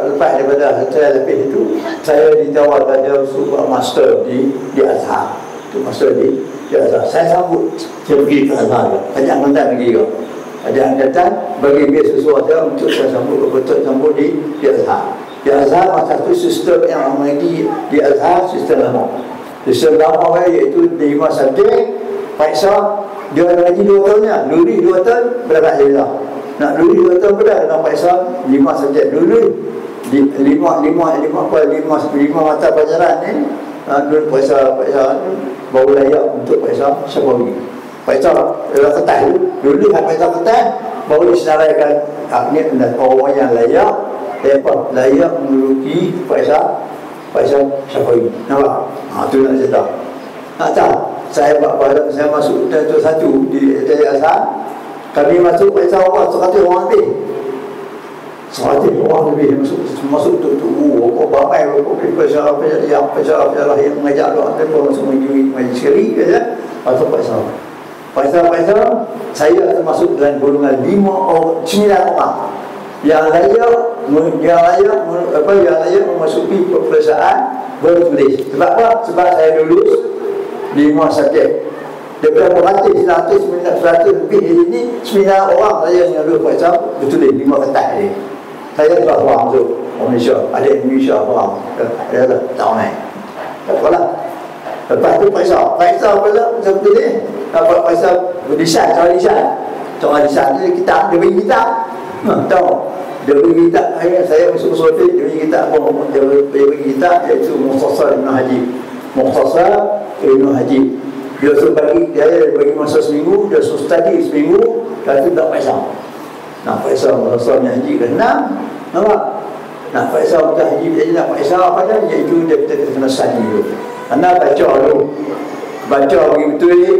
lepas daripada saya habis itu saya ditawarkan dia untuk master di Azhar. Itu master di Azhar. Saya sambut saya pergi ke Azhar. Kerajaan Kelantan pergi ke Kerajaan Kelantan bagi beasiswa saya untuk saya sambut di Azhar. Di Azhar masa tu sistem yang lagi di Azhar sistem lama. Sistem lama iaitu 5 subjek. Faisal dia ngaji 2 tahunnya, Nuri 2 tahun berapa Alhamdulillah. Nak Nuri 2 tahun berapa dengan Faisal 5 subjek dulu. 5 mata pelajaran ni Nuri Faisal baru layak untuk Faisal Syafawi. Faisal kertas dulu Faisal kertas baru disenaraikan ni dan orang yang layak menduduki Faisal Syafawi. Nampak? Tu nak cerita. Tak tahu. Saya masuk tahun 1 di Azhar. Kami masuk Faisal Allah 100 orang lebih. 100 orang lebih masuk tu ramai Faisal yang mengajar doa tempoh masuk mengaji sekali saja. Masuk Faisal saya termasuk dalam golongan 9 orang yang layak memasuki peperiksaan bertulis. Sebab apa? Sebab saya lulus 5 subjek. Daripada berhati 100 lebih ini 9 orang saya yang lulus periksa bertulis 5 kertas ni. Saya telah orang tu Malaysia, ada Indonesia orang. Ada lah tahun ni. Tak apalah. Lepas tu periksa pula saya bertulis. Dapat periksa lisan, soal lisan tu kita dia bagi kita. Tahu. Dia bagi kita, saya masuk survei, dia bagi kita apa? Dia bagi kita iaitu Mukhtasar Ibn Haji. Mukhtasar Ibn Haji. Dia suruh bagi masa seminggu, dia suruh study seminggu, lepas tu tak periksa. Nak periksa Mukhtasar Ibn Haji ke 6, nampak? Nak periksa Ibn Haji, dia nak periksa apa dah, iaitu dia kena study dulu. Anda baca dulu. Baca bagi betul ni,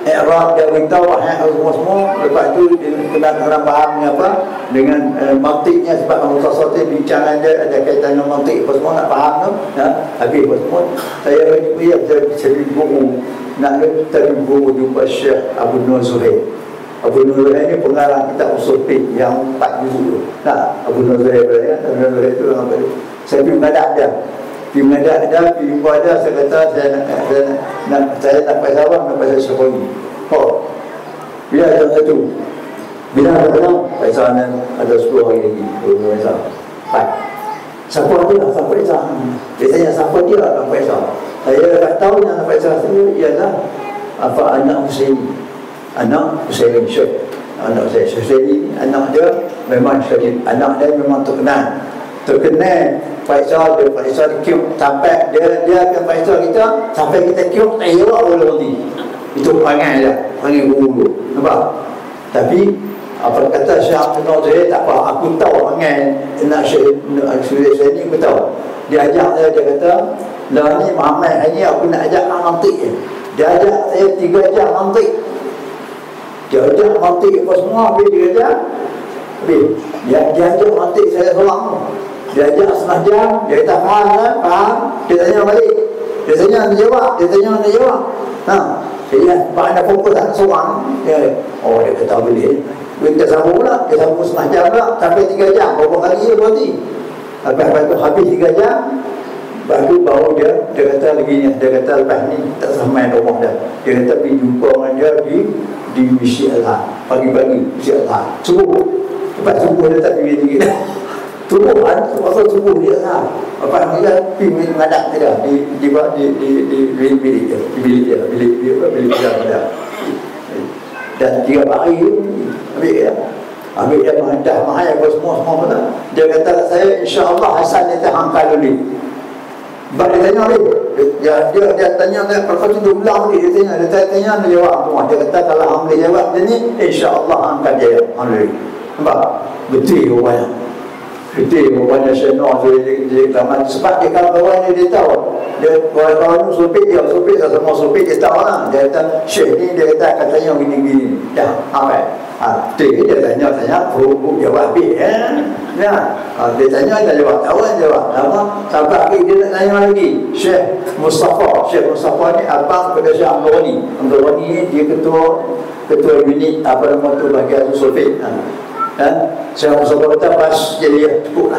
i'rab dia beritahu semua. Lepas tu dia kena faham apa dengan mantiknya, sebab Mukhtasar tu bincangan dia ada kaitan dengan mantik apa semua, nak faham tu habis apa semua. Saya jadi guru, nak terguru jumpa Syekh Abu Nur Zuhair. Abu Nur Zuhair ni pengarang kitab usul fiqh yang 4 juzuk tu. Abu Nur Zuhair Abu Nur Zuhair tu saya pergi menghadap dia. Pergi jumpa dia, saya kata saya nak periksa awak, nak periksa siapa ni. Bila ada satu, bila ada periksa ada 10 hari lagi, periksa 4. Siapa dia nak periksa? Dia tanya siapa dia nak periksa. Saya tak tahu yang nak periksa saya ialah anak Husaini. Anak Husaini Syekh. Anak saya Husaini, anak dia memang syahid. Anak dia memang terkenal periksa dia kiuk sampai dia akan periksa kita sampai kita kiuk tak elok boleh berhenti. Itu perangai dia, perangai guru. Nampak? Tapi apa kata Syekh Abdul Nazir, tak apa, aku tahu perangai nak Syekh ni, aku tahu. Dia ajak saya, dia kata lah ni Muhammad hari ni aku nak ajak mantik je. Dia ajak saya 3 jam mantik. Dia ajak mantik apa semua, habis dia ajak dia ajak mantik saya seorang tu. Dia ajak setengah jam, dia kata faham kan? Faham? Dia tanya balik. Dia tanya, dia jawab. Dia mana fokus tak seorang. Dia kata boleh. Dia sambung pula, dia sambung setengah jam pula, sampai 3 jam. Berapa kali dia berhenti. Lepas tu habis 3 jam, baru dia kata begini, dia kata lepas ni tak sampai rumah dia. Dia kata pergi jumpa dengan dia di Masjid Al-Azhar. Pagi-pagi Masjid Al-Azhar. Subuh. Lepas subuh dia tak pergi lagi. Subuh kan, pasal subuh dia lah. Lepas ni dia pergi menghadap dia di bilik dia. Dan 3 hari tu ambil dia menghadap mahal apa semua pula. Dia kata kat saya, insya-Allah Hasan dia terhangkal dulu. Sebab dia tanya ni, dia tanya perkara tu berulang ni, dia tanya dia jawab semua. Dia kata kalau hang boleh jawab dia ni, insya-Allah angkat dia. Alhamdulillah. Nampak? Betul rupanya. Betul rupanya Syekh dia lama sebab dia kawan-kawan dia tahu. Dia kawan-kawan tu supik semua supik dia tahu lah. Dia kata Syekh ni, dia kata katanya gini-gini. Dah, apa? Dia tanya, jawab habis. Dia tanya, dia jawab. Lama, sampai akhir dia nak tanya lagi. Syekh Mustafa ni abang kepada Syekh Abdul Ghani ni, dia ketua unit apa nama tu bahagian usul fiqh. Saya Mustafa kata pas jadi cukup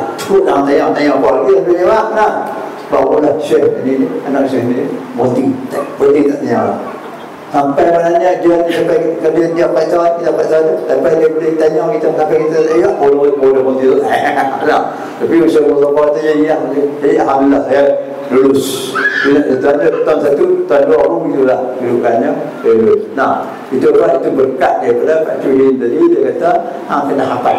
lah tanya apa lagi dia jawab lah. Barulah Syekh ni, anak Syekh ni berhenti tak tanya. Sampai mananya dia sampai kalau dia baca kita baca sampai dia boleh tanya kita sampai kita boleh berhenti tu. Tapi usaha Mustafa tu jadi alhamdulillah saya lulus. Tahun 1, tahun 2 baru itulah kedudukannya lulus. Itu berkat daripada Pak Cuhin tadi. Dia kata kena hafal.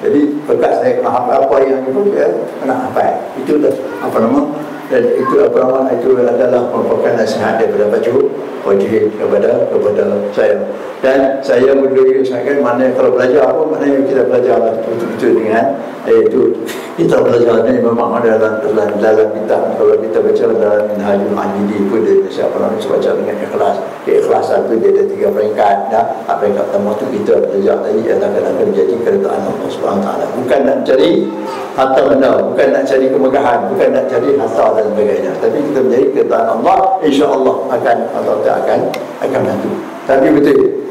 Jadi berkat saya kena hafal apa yang itu dia kena hafal. Itu apa nama, dan itu apa nama, itu adalah merupakan nasihat daripada Pak Cuhin kepada saya. Dan saya boleh usahakan mana kalau belajar apa, maknanya kita belajar betul-betul dengan itu. Kita belajar ni memang dalam kitab. Kalau kita baca dalam Minhajul Abidin pun dia siapa nak baca dengan ikhlas. Keikhlasan tu dia ada 3 peringkat. Peringkat pertama tu kita belajar tadi adalah kadang-kadang menjadi keredaan Allah Subhanahu Taala. Bukan nak cari harta benda, bukan nak cari kemegahan, bukan nak cari harta dan sebagainya. Tapi kita menjadi keredaan Allah, insya-Allah akan bantu. Tapi betul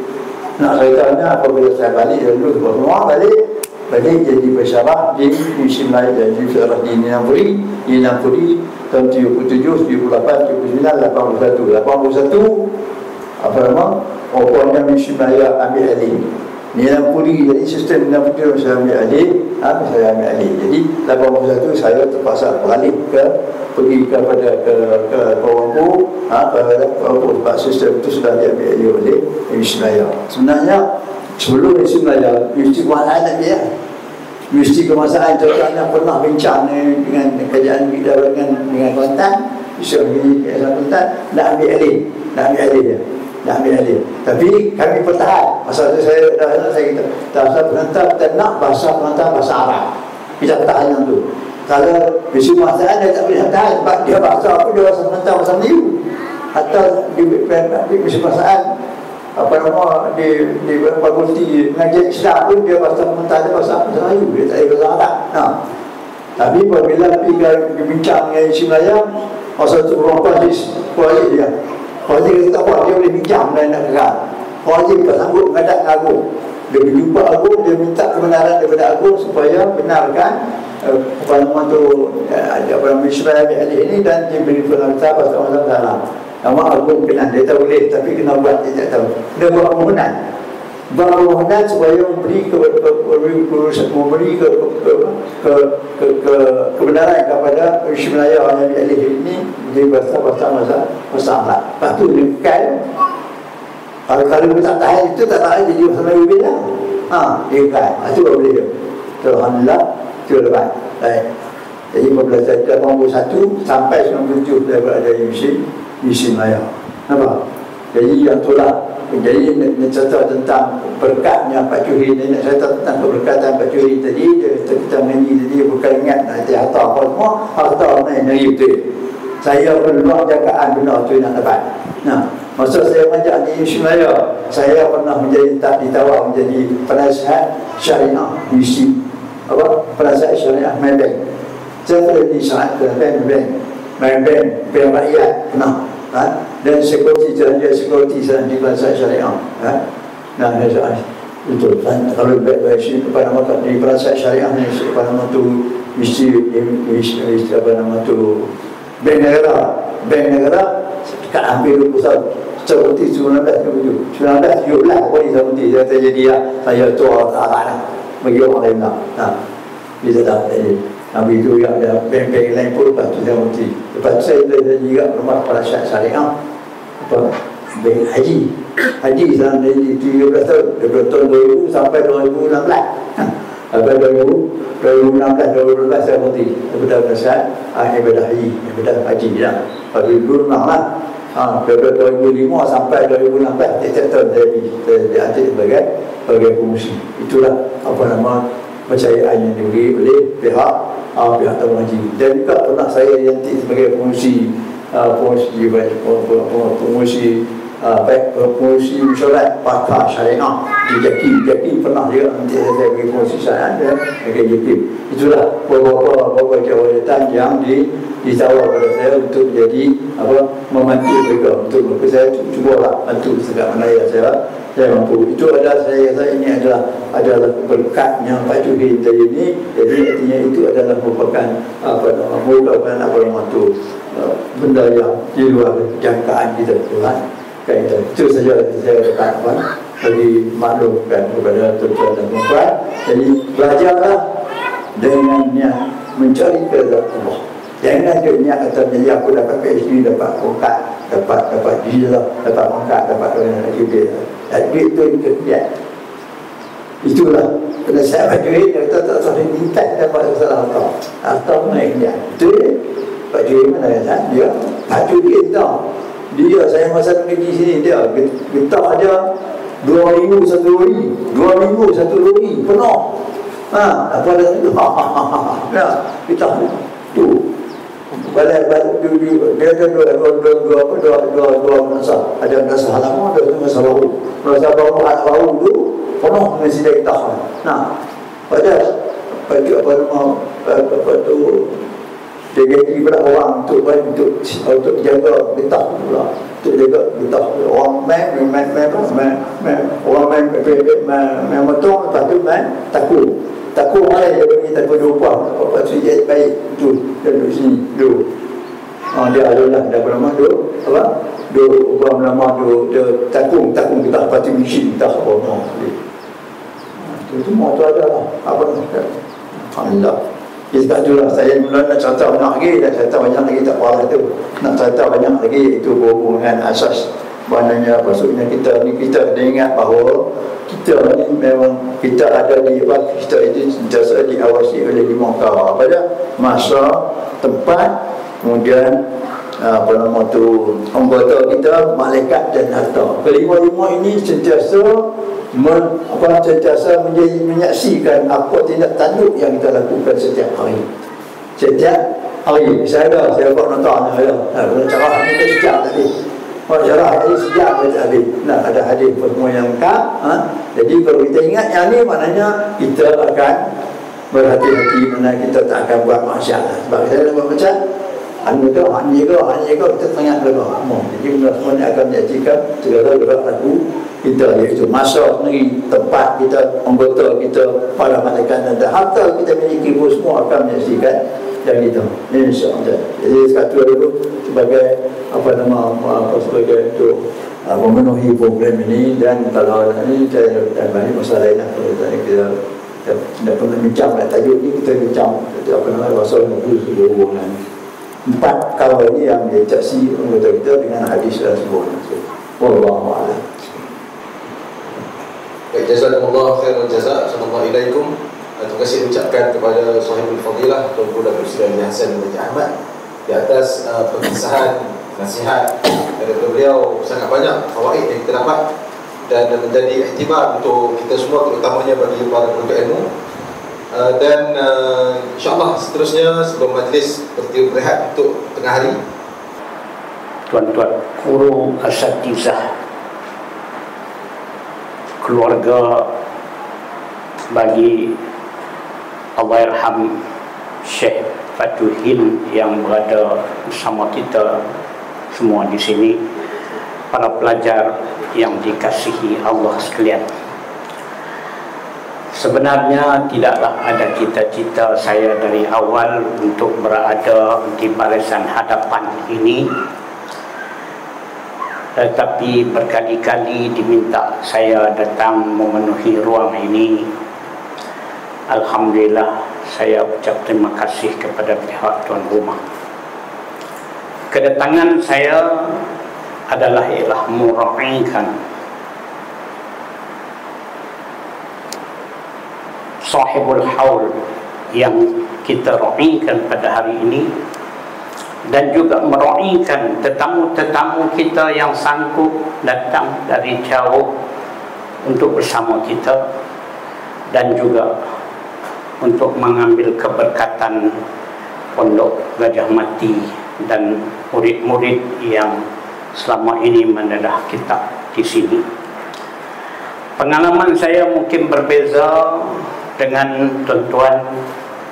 nak ceritanya apabila saya balik dulu semua balik balik jadi bersyarah di musim lain, jadi bersyarah di Niam Puri tahun 77, 78, 79, 81. 81 apa nama? Pokoknya musim raya ambil alih. Niam Puri, jadi sistem Niam Puri saya ambil alih, saya ambil alih. Jadi 81 saya terpaksa balik pergi kepada ke Pawangku, sebab sistem itu sudah diambil alih oleh musim raya. Sebenarnya sebelum musim raya, mesti buat alat dia. Mesti kemasaan tuan-tuan pernah bincang dengan kerajaan kita dengan Kelantan, isu ini Kelantan nak ambil alih dia. Tapi kami pertahan. Masa tu saya kata bahasa Kelantan kita nak bahasa Kelantan, bahasa Arab. Kita pertahan yang tu. Kalau isu kemasaan dia tak boleh pertahan sebab dia bahasa apa, dia bahasa Kelantan, bahasa Melayu. Atau di isu kemasaan apa nama di fakulti mengajar Islam pun dia bahasa mentah, dia bahasa Melayu, dia tak ada bahasa Arab. Tapi apabila pergi bincang dengan isu Melayu, masa tu orang kuali dia kata apa, dia boleh bincang dengan nak gerak. Kuali tak sanggup menghadap dengan Agung. Dia berjumpa Agung, dia minta kebenaran daripada Agung supaya benarkan apa nama tu isu Melayu ini, dan dia beri pengawasan bahasa dalam. Nama Agung kenal, dia tak boleh, tapi kena buat, dia tak tahu. Dia buat permohonan supaya memberi kebenaran kepada isu Melayu yang dialih ini di bahasa Arab. Lepas tu dia kan, kalau dia tak tahan itu, tak tahan jadi bahasa Melayu bila. Dia kan, itu boleh dia. Alhamdulillah, itu lepas. Jadi 1981 sampai 97 dia berada di musim raya. Nampak? Jadi yang itulah. Jadi nak cerita tentang berkatnya Pak Juhi, nak cerita tentang keberkatan Pak Juhi tadi, kita menyanyi tadi bukan ingat nanti harta apa semua, harta naik betul. Saya peluang jagaan benar tu nak dapat. Masa saya mengajar di Syuraya, saya pernah ditawar menjadi penasihat syariah misi. Penasihat syariah Maybank. Saya telah disyarat ke Maybank rakyat pernah. Dan sekuriti di penasihat syariah. Betul. Kalau baik-baik pada nama di penasihat syariah ni, pada nama tu mesti apa nama tu Bank Negara dekat hampir 20 tahun. Seperti 1917 boleh seperti saya jadi saya tua tak lah bagi orang lain nak. Bisa tak Habis itu yang ada bank-bank lain pun lepas tu saya mesti. Lepas saya juga rumah penasihat syariah bank haji sekarang dari 13 tahun daripada tahun 2000 sampai 2016. Sampai 2016 saya mesti daripada penasihat ibadah haji lah. Habis dulu memang lah daripada 2005 sampai 2016 tiap tahun saya diantik sebagai pengurusi. Itulah apa nama percayaan yang diberi oleh pihak tabung haji. Dan juga pernah saya diantik sebagai pengurusi mesyuarat pakar syariah di JAKI pernah juga nanti saya bagi pengurusi syariah dan JAKI. Itulah beberapa jawatan yang ditawar kepada saya untuk menjadi membantu mereka, untuk saya cubalah bantu segala mana yang saya mampu. Itu adalah saya kata ini adalah berkatnya Pak Juhi tadi ini. Jadi artinya itu adalah merupakan benda yang di luar jangkaan kita Tuhan. Itu saja saya katakan bagi maklumkan kepada tuan-tuan dan puan. Jadi belajarlah dengan niat mencari keridhaan Allah. Jangan dia niat kata jadi aku dapat PhD, dapat pangkat, dapat jizah, dapat pangkat, dapat juga. Duit tu niat. Itulah kena saya Pak Juhi kata tak boleh minta dapat salah atau naik niat. Itu Pak Juhi mana kata dia Pak Juhi tahu. Dia saya masa pergi sini dia getah aja 2 minggu satu lori penuh. Apa dah itu? Kita tu balik dia ada dua masa. Ada masa halaman, ada masa baru. Masa baru tu penuh dengan sidang kita. Pada apa tu dia jadi pada orang untuk jaga getah pula. juga kita orang orang main motor lepas tu main takut main dia bagi takut lupa apa tu je baik tu duduk sini duduk dia adalah dah berlama duduk apa duduk berlama duduk takung kita pati mesin tak apa itu semua tu ada lah apa alhamdulillah. Sebab itulah saya mula nak cerita banyak lagi, nak cerita banyak lagi tak apa tu. Nak cerita banyak lagi itu berhubung dengan asas. Maknanya maksudnya kita kena ingat bahawa kita ni memang kita ada di kita ini sentiasa diawasi oleh 5 perkara. Apa dia? Masa, tempat, kemudian apa nama tu anggota kita, malaikat dan harta. Kelima-lima ini sentiasa menyaksikan apa tindak tanduk yang kita lakukan setiap hari. Saya buat nonton cara kita sejak tadi. Cara tadi sejak tadi. Nah, ada hadis semua yang lengkap. Jadi kalau kita ingat yang ni, maknanya kita akan berhati-hati, mana kita tak akan buat maksiat. Sebab kita buat macam hanya kita tengah lepas. Jadi benda semua ni akan menyaksikan segala gerak laku kita, iaitu masa sendiri, tempat kita, anggota kita, para malaikat dan harta kita miliki pun semua akan menyaksikan yang itu. InsyaAllah. Jadi satu dulu sebagai sebagai untuk memenuhi program ini. Dan kalau ini saya banyak masalah lain kita tidak pernah bincang tajuk ni, kita bincang pasal seluruh 4 kalau ini yang menyaksi anggota kita dengan hadis tersebut. Wallahu a'lam. Baik, jazakumullah khairan jazak. Sallallahu alaikum. Terima kasih ucapkan kepada sahibul fadilah Tuan Guru Dr. Sri Hasan bin Ahmad di atas perpisahan nasihat daripada beliau. Sangat banyak fawaid yang kita dapat dan menjadi iktibar untuk kita semua, terutamanya bagi para penuntut ilmu. Dan insyaAllah seterusnya sebelum majlis berehat untuk tengah hari, tuan-tuan guru asatizah, keluarga bagi Allahyarham Syekh Fatuhin yang berada bersama kita semua di sini, para pelajar yang dikasihi Allah sekalian. Sebenarnya tidaklah ada cita-cita saya dari awal untuk berada di barisan hadapan ini, tetapi berkali-kali diminta saya datang memenuhi ruang ini. Alhamdulillah, saya ucap terima kasih kepada pihak tuan rumah. Kedatangan saya adalah ialah meraihkan sahibul haul yang kita raihkan pada hari ini, dan juga meraihkan tetamu-tetamu kita yang sanggup datang dari jauh untuk bersama kita, dan juga untuk mengambil keberkatan Pondok Gajah Mati dan murid-murid yang selama ini mendedah kitab di sini. Pengalaman saya mungkin berbeza dengan tuan-tuan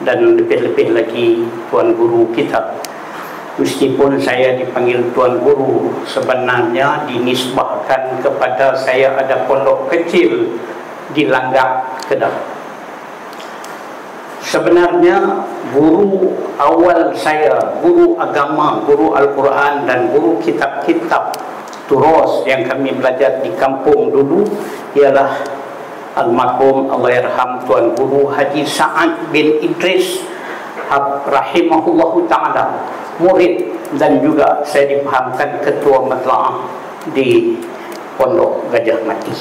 dan lebih-lebih lagi tuan guru kita. Meskipun saya dipanggil tuan guru, sebenarnya dinisbahkan kepada saya ada pondok kecil di Langgak, Kedah. Sebenarnya guru awal saya, guru agama, guru Al-Quran dan guru kitab-kitab turos yang kami belajar di kampung dulu ialah almarhum Allahyarham Tuan Guru Haji Sa'ad bin Idris rahimahullahu ta'ala, murid dan juga saya difahamkan ketua matlaah di Pondok Gajah Mati.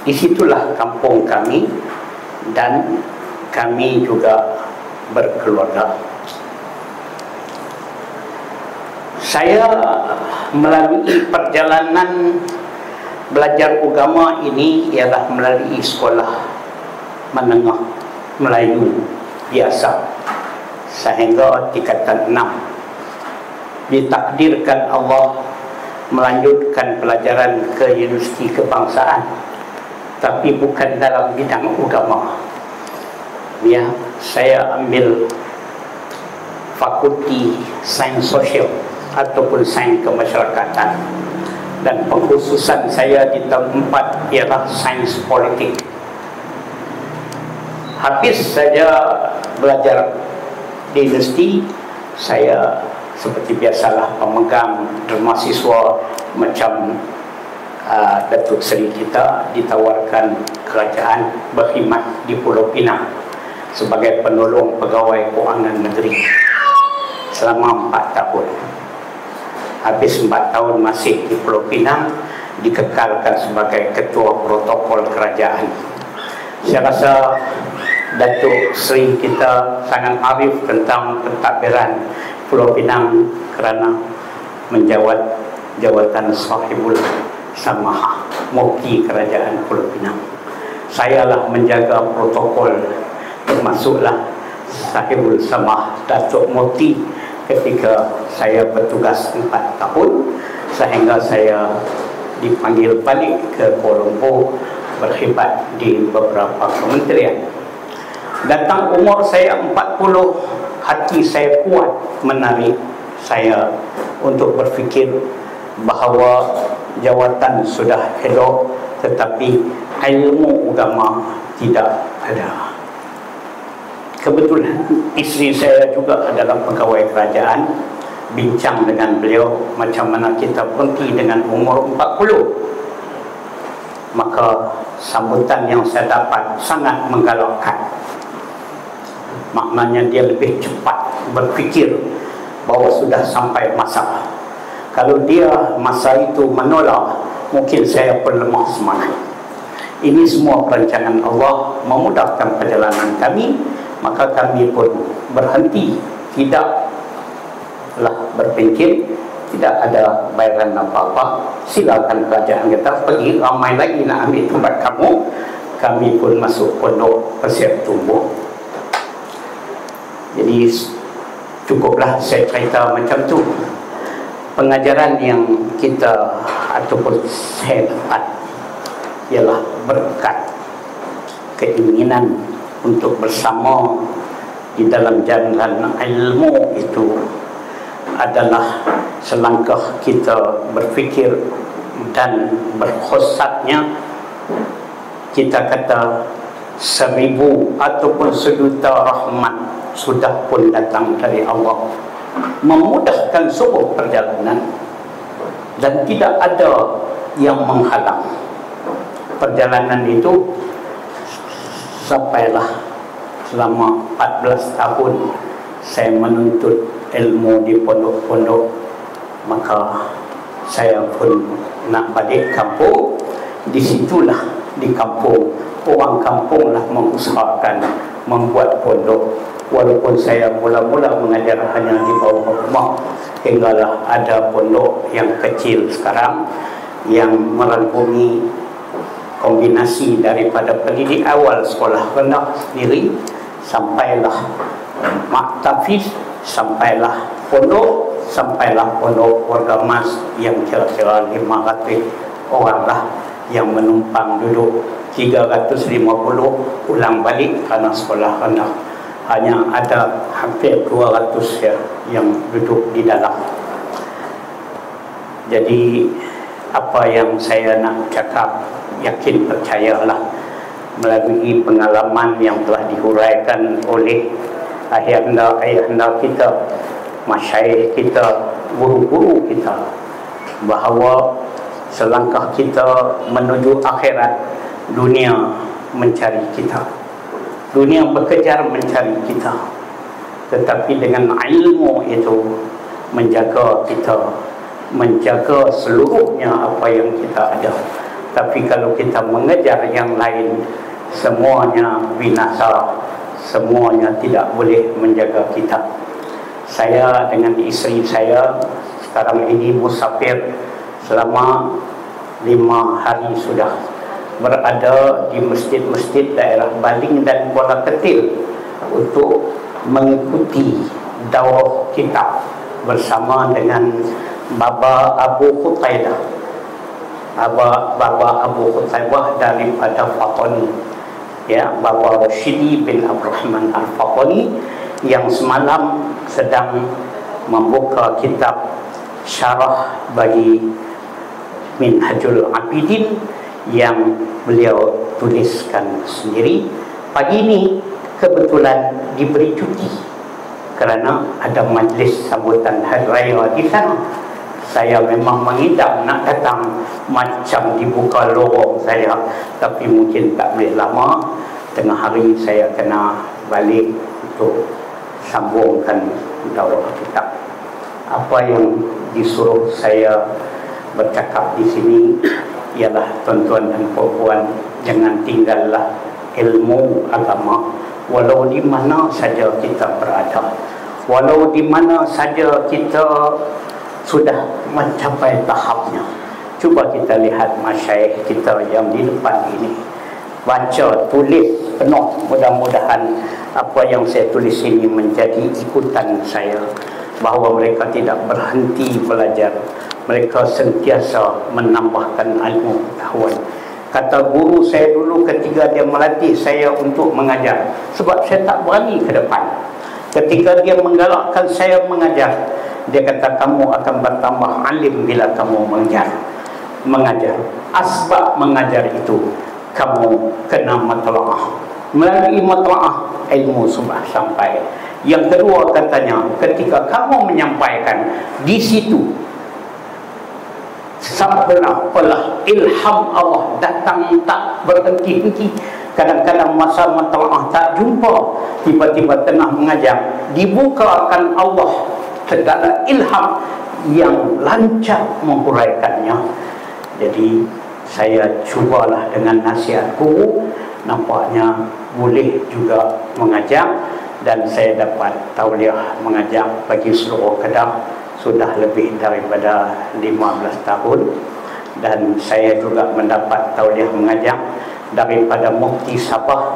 Di situlah kampung kami dan kami juga berkeluarga. Saya melalui perjalanan belajar agama ini ialah melalui sekolah menengah Melayu biasa sehingga tingkatan 6. Ditakdirkan Allah melanjutkan pelajaran ke Universiti Kebangsaan, tapi bukan dalam bidang agama. Ya, saya ambil Fakulti Sains Sosial ataupun Sains Kemasyarakatan. dan pengkhususan saya di tahun 4 ialah sains politik. Habis saja belajar di universiti, saya seperti biasalah pemegang dan mahasiswa macam Datuk Seri kita ditawarkan kerajaan berkhidmat di Pulau Pinang sebagai penolong pegawai kewangan negeri selama 4 tahun. Habis 4 tahun masih di Pulau Pinang, dikekalkan sebagai ketua protokol kerajaan. Saya rasa Datuk Seri kita sangat arif tentang pentadbiran Pulau Pinang kerana menjawat jawatan Sahibul Samaha, Moki Kerajaan Pulau Pinang. Sayalah menjaga protokol, termasuklah Sahibul Samah Datuk Moti ketika saya bertugas 4 tahun, sehingga saya dipanggil balik ke Kuala Lumpur berkhidmat di beberapa kementerian. Datang umur saya 40, hati saya kuat menarik saya untuk berfikir bahawa jawatan sudah elok, tetapi ilmu agama tidak ada. Kebetulan isteri saya juga adalah pegawai kerajaan. Bincang dengan beliau macam mana kita berhenti dengan umur 40. Maka sambutan yang saya dapat sangat menggalakkan. Maknanya dia lebih cepat berfikir bahawa sudah sampai masa. Kalau dia masa itu menolak, mungkin saya pun lemah semangat. Ini semua perancangan Allah memudahkan perjalanan kami, maka kami pun berhenti, tidaklah berfikir, tidak ada bayaran apa-apa. Silakan kerajaan kita pergi, ramai lagi nak ambil tempat kamu. Kami pun masuk pondok Persiap Tumbuh. Jadi cukuplah saya cerita macam tu. Pengajaran yang kita ataupun saya dapat ialah berkat keinginan untuk bersama di dalam jalan ilmu itu adalah selangkah kita berfikir dan berkhosatnya. Kita kata 1000 ataupun 1,000,000 rahmat sudah pun datang dari Allah, memudahkan sebuah perjalanan dan tidak ada yang menghalang perjalanan itu. Sampailah selama 14 tahun saya menuntut ilmu di pondok-pondok, maka saya pun nak balik kampung. Disitulah di kampung, orang kampunglah mengusahakan membuat pondok. Walaupun saya mula-mula mengajar hanya di bawah rumah, hinggalah ada pondok yang kecil sekarang yang merangkumi kombinasi daripada pendidik awal sekolah rendah sendiri, sampailah maktafiz, sampailah pondok, sampailah pondok warga mas yang kira-kira 500 orang lah yang menumpang duduk. 350 ulang balik kerana sekolah rendah. Hanya ada hampir 200 ya yang duduk di dalam. Jadi apa yang saya nak cakap, yakin percayalah melalui pengalaman yang telah dihuraikan oleh ayah-anda kita, masyayikh kita, guru-guru kita, bahawa selangkah kita menuju akhirat, dunia mencari kita, dunia bekejar mencari kita, tetapi dengan ilmu itu menjaga kita, menjaga seluruhnya apa yang kita ada. Tapi kalau kita mengejar yang lain, semuanya binasa, semuanya tidak boleh menjaga kita. Saya dengan isteri saya sekarang ini musafir selama 5 hari sudah, berada di masjid-masjid daerah Baling dan Kuala Ketil untuk mengikuti daurah kitab bersama dengan Baba Abu Khutaidah, Baba Abu Khutaidah daripada Fatani, ya, Baba Rashidi bin Abdurrahman Al-Fatani, yang semalam sedang membuka kitab syarah bagi Minhajul Abidin yang beliau tuliskan sendiri. Pagi ini kebetulan diberi cuti kerana ada majlis sambutan hari raya di sana. Saya memang mengidam nak datang, macam dibuka lorong saya, tapi mungkin tak boleh lama. Tengah hari saya kena balik untuk sambungkan dakwah kitab. Apa yang disuruh saya bercakap di sini ialah, tuan-tuan dan puan-puan, jangan tinggallah ilmu agama walau di mana saja kita berada, walau di mana saja kita sudah mencapai tahapnya. Cuba kita lihat masyayikh kita yang di depan ini, baca, tulis penuh. Mudah-mudahan apa yang saya tulis ini menjadi ikutan saya, bahawa mereka tidak berhenti belajar, mereka sentiasa menambahkan ilmu pengetahuan. Kata guru saya dulu ketika dia melatih saya untuk mengajar, sebab saya tak berani ke depan. Ketika dia menggalakkan saya mengajar, dia kata kamu akan bertambah alim bila kamu mengajar. Asbab mengajar itu kamu kena matlaah. Melalui matlaah ilmu sudah sampai. Yang kedua katanya, ketika kamu menyampaikan di situ sampailah ilham Allah datang tak berhenti-henti. Kadang-kadang masa matlaah tak jumpa, tiba-tiba tengah mengajar, dibukakan Allah segala ilham yang lancar menghuraikannya. Jadi saya cubalah dengan nasihat guru, nampaknya boleh juga mengajar, dan saya dapat tauliah mengajar bagi seluruh Kedah sudah lebih daripada 15 tahun. Dan saya juga mendapat tauliah mengajar daripada Mufti Sabah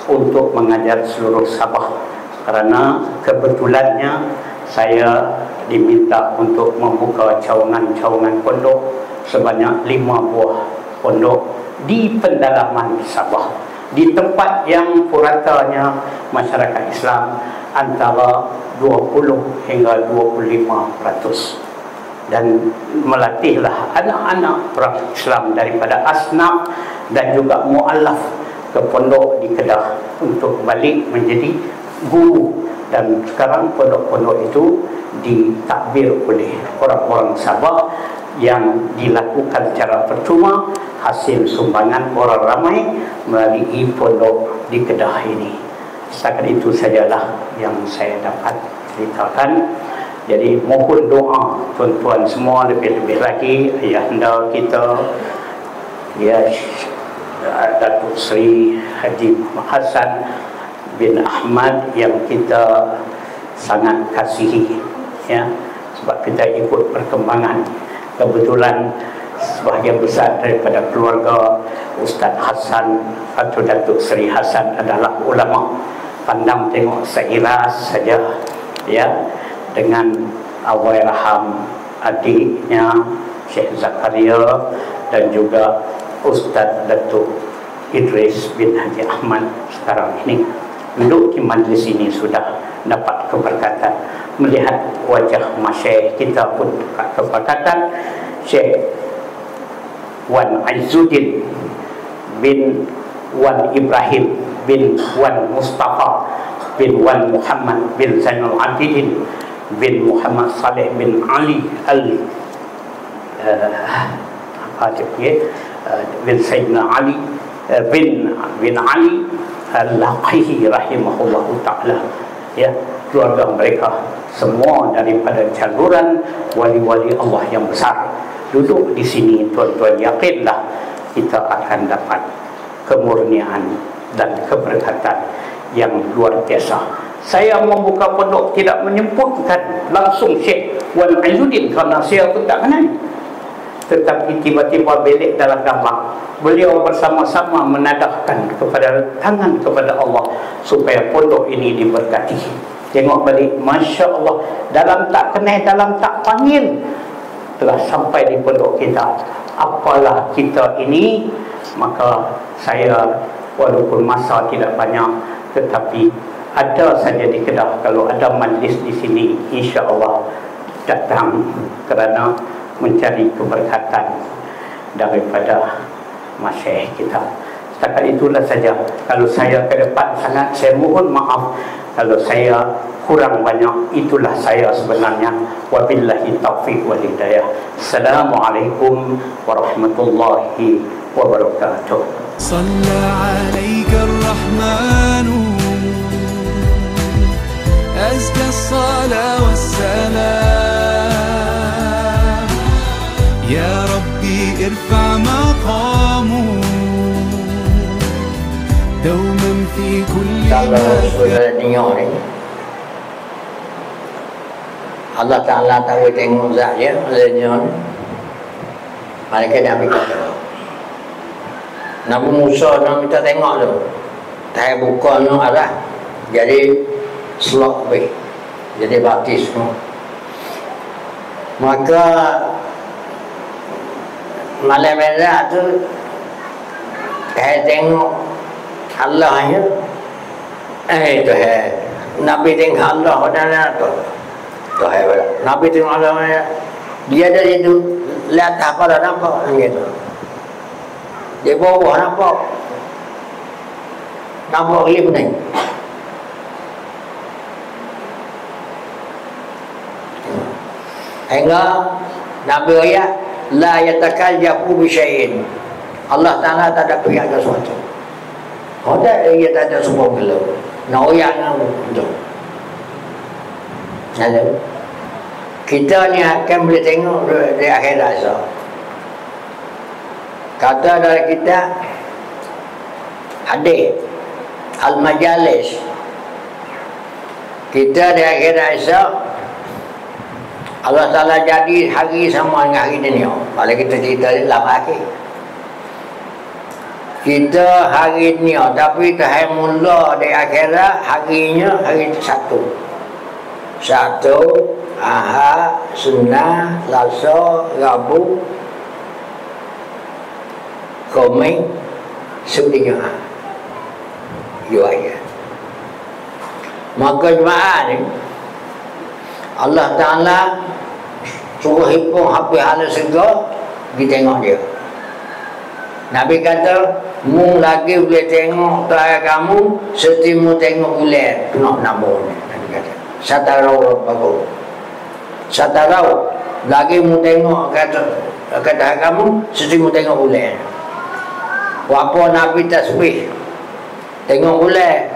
untuk mengajar seluruh Sabah, kerana kebetulannya saya diminta untuk membuka cawangan-cawangan pondok sebanyak 5 buah pondok di pendalaman Sabah, di tempat yang puratanya masyarakat Islam antara 20 hingga 25%. Dan melatihlah anak-anak orang Islam daripada asnaf dan juga mu'alaf ke pondok di Kedah untuk balik menjadi guru. Dan sekarang pondok-pondok itu ditakbir oleh orang-orang Sabah yang dilakukan secara percuma, hasil sumbangan orang ramai melalui pondok di Kedah ini. Setakat itu sajalah yang saya dapat ceritakan. Jadi mohon doa tuan-tuan semua, lebih-lebih lagi ayahanda kita, ya, Datuk Seri Haji Hassan bin Ahmad yang kita sangat kasihi, ya, sebab kita ikut perkembangan. Kebetulan sebahagian besar daripada keluarga Ustaz Hassan atau Datuk Seri Hassan adalah ulama. Pandang tengok seiras saja, ya, dengan Allahyarham adiknya Syekh Zakaria dan juga Ustaz Datuk Idris bin Haji Ahmad sekarang ini duduk di majlis ini sudah dapat keberkatan. Melihat wajah masyayikh kita pun dapat keberkatan. Syekh Wan Aizuddin bin Wan Ibrahim bin Wan Mustafa bin Wan Muhammad bin Zainul Abidin bin Muhammad Saleh bin Ali bin Sayyidina Ali bin Ali Al-Laqihi rahimahullahu ta'ala, ya, keluarga mereka semua daripada jaluran wali-wali Allah yang besar duduk di sini. Tuan-tuan, yakinlah kita akan dapat kemurnian dan keberkatan yang luar biasa. Saya membuka pondok tidak menyebutkan langsung Syekh Wan Aizuddin kerana saya pun tak kenal, tetapi tiba-tiba belik dalam gambar beliau bersama-sama menadahkan kepada tangan kepada Allah supaya pondok ini diberkati. Tengok balik, Masya Allah, dalam tak kenal, dalam tak panggil, telah sampai di pondok kita. Apalah kita ini. Maka saya walaupun masa tidak banyak, tetapi ada saja di Kedah. Kalau ada majlis di sini, insya Allah datang kerana mencari keberkatan. daripada masyayikh kita. Setakat itulah saja. Kalau saya ke depan sangat, saya mohon maaf kalau saya kurang banyak. Itulah saya sebenarnya. Wabillahi taufiq wal hidayah. Assalamualaikum warahmatullahi wabarakatuh. صلى عليك الرحمن أزكى الصلاة والسلام يا ربي ارفع مقامه دوما في كل مكان. Allah Ta'ala tahu tengok zat dia, lenyap. Malaikat Nabi kata, Nabi Musa nak minta tengok tu, tak buka no arah, jadi slot weh, jadi baptis no. Maka malam merah tu, saya tengok Allahnya, tu Nabi tengok Allah pada tu. Nabi tengok Allah, dia dari itu lihat apa dan apa gitu. Dia bawah nampak lip ni. Hingga Nabi ayat la yatakallafu bi syai'in. Allah Ta'ala tak ada pihak sesuatu. Ada dia tak ada semua belum. Nak oyak tu. Ada. Kita ni akan boleh tengok di akhirat so. Kata dari kita hadis al-majalis, kita di akhirat esok Allah Ta'ala jadi hari sama dengan hari dunia. Kalau kita cerita dalam akhir, kita hari dunia, tapi hari mula di akhirat harinya hari satu, Ahad, Sunnah, Selasa, Rabu, Khamis, Sabtu, Jumaat. Maka Jumaat ni Allah Ta'ala suruh himpun habis hala segera, pergi tengok dia. Nabi kata, mu lagi boleh tengok terakhir kamu setimu tengok bulan penuh nambah ni. Nabi kata, satarau bagus. Satarau lagi mu tengok kata kamu setimu tengok bulan. Apa Nabi tasbih tengok bulan,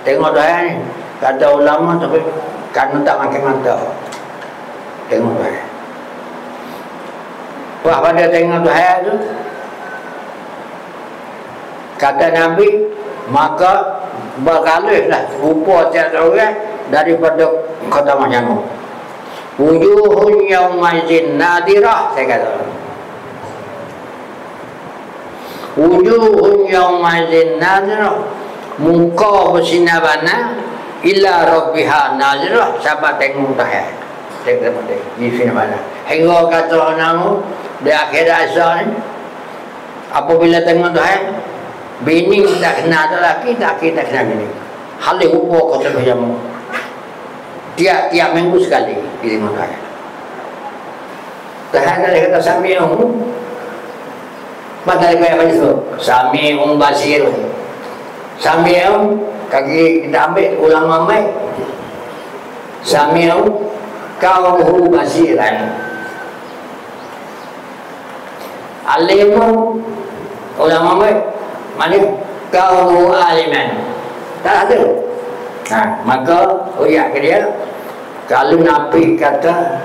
tengok dah ni. Kata ulama tapi kan tak makan mata. Tengok dah. Wah pada tengok dah tu, kata Nabi, maka bergalihlah rupa tiap orang daripada kota macam wujuhun yawmazin nadirah. Saya kata wujuhun yawmazin nadirah, muka bersinar warna ila rabbiha nadirah. Sahabat tengok dah tengok di sini mana hingga kata nama di akhirat asal ni, apabila tengok dah bini tak kena lelaki, lelaki tak kena bini. Hal yang rupa kata macam tiap minggu sekali di tengok dah. Tahan dia kata sami'um, mana dia kata itu sami'um basir. Sami'um kaki kita ambil ulama mai. Sami'um kauhu basiran. Alimu ulama mai mana kauhu aliman. Tak ada. Maka uyak ke dia, kalau Nabi kata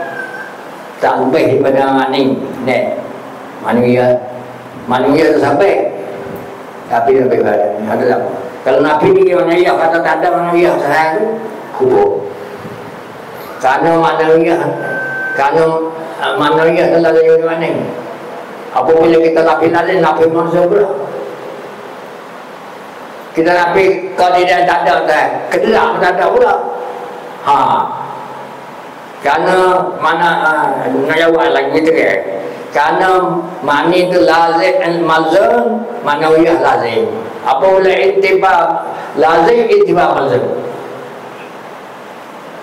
tak lebih daripada maning manusia tu sampai, tapi lebih daripada ada tak. Kalau Nabi ni manusia kata tak ada manusia saya tu kubur. Kerana manusia telah dari maning. Apabila kita Nabi lain, Nabi manusia pula. Kita Nabi kalau dia tak ada kedelak tak ada pula. Kerana mana nak jawab lagi gitu ke? Kerana mani itu lazim malzum, manawiyah lazim. Apabila ittiba lazim, ittiba malzum.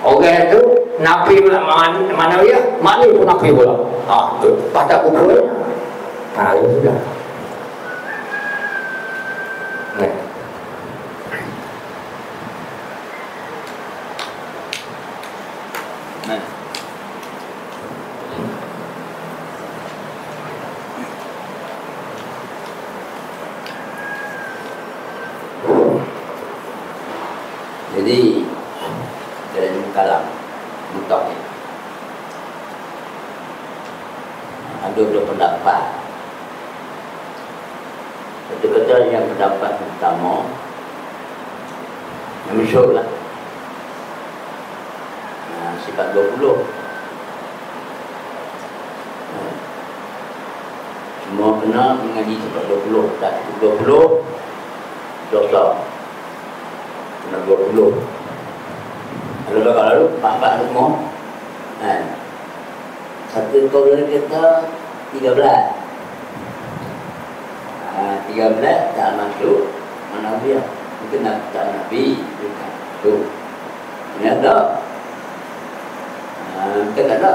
Orang itu Nabi manawiyah, mani pun Nabi pula. Pada kubur Ya sudah. Nah. Jadi dalam kalam mutlak ada dua pendapat. Kata-kata yang pendapat pertama yang masyhur lah, sifat 20. Semua kena mengaji sifat 20. Tak cukup 20 dosa. Kena 20. Kalau lalu pak-pak semua. Satu kaum kita 13. 13 tak masuk mana dia? Mungkin tak Nabi bukan. Tu. Ini ada. Kita tak ada.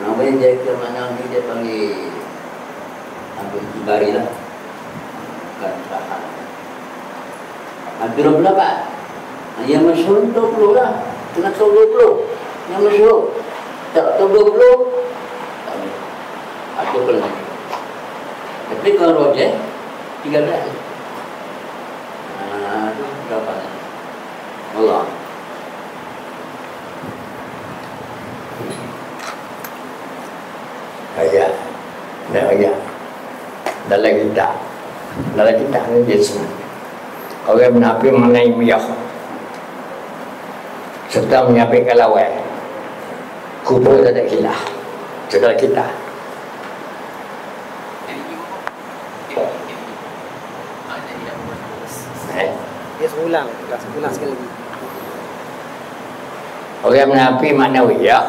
Mana yang jadi ke mana ni dia panggil Abdul Jibari lah. Bukan tahan. Abdul berapa? Yang masyhur 20 lah. Kena tahu 20. Yang masyhur. Tak tahu 20. Aku pernah. Tapi kalau rojek 13. Itu berapa? Allah. Ayat. Ayat. Dalam kitab ni dia semua. Orang munafik mengenai miyah serta menyampaikan lawan kubur tak ada khilaf saudara kita. Dia sebulan sekali lagi. Orang munafik maknawiyah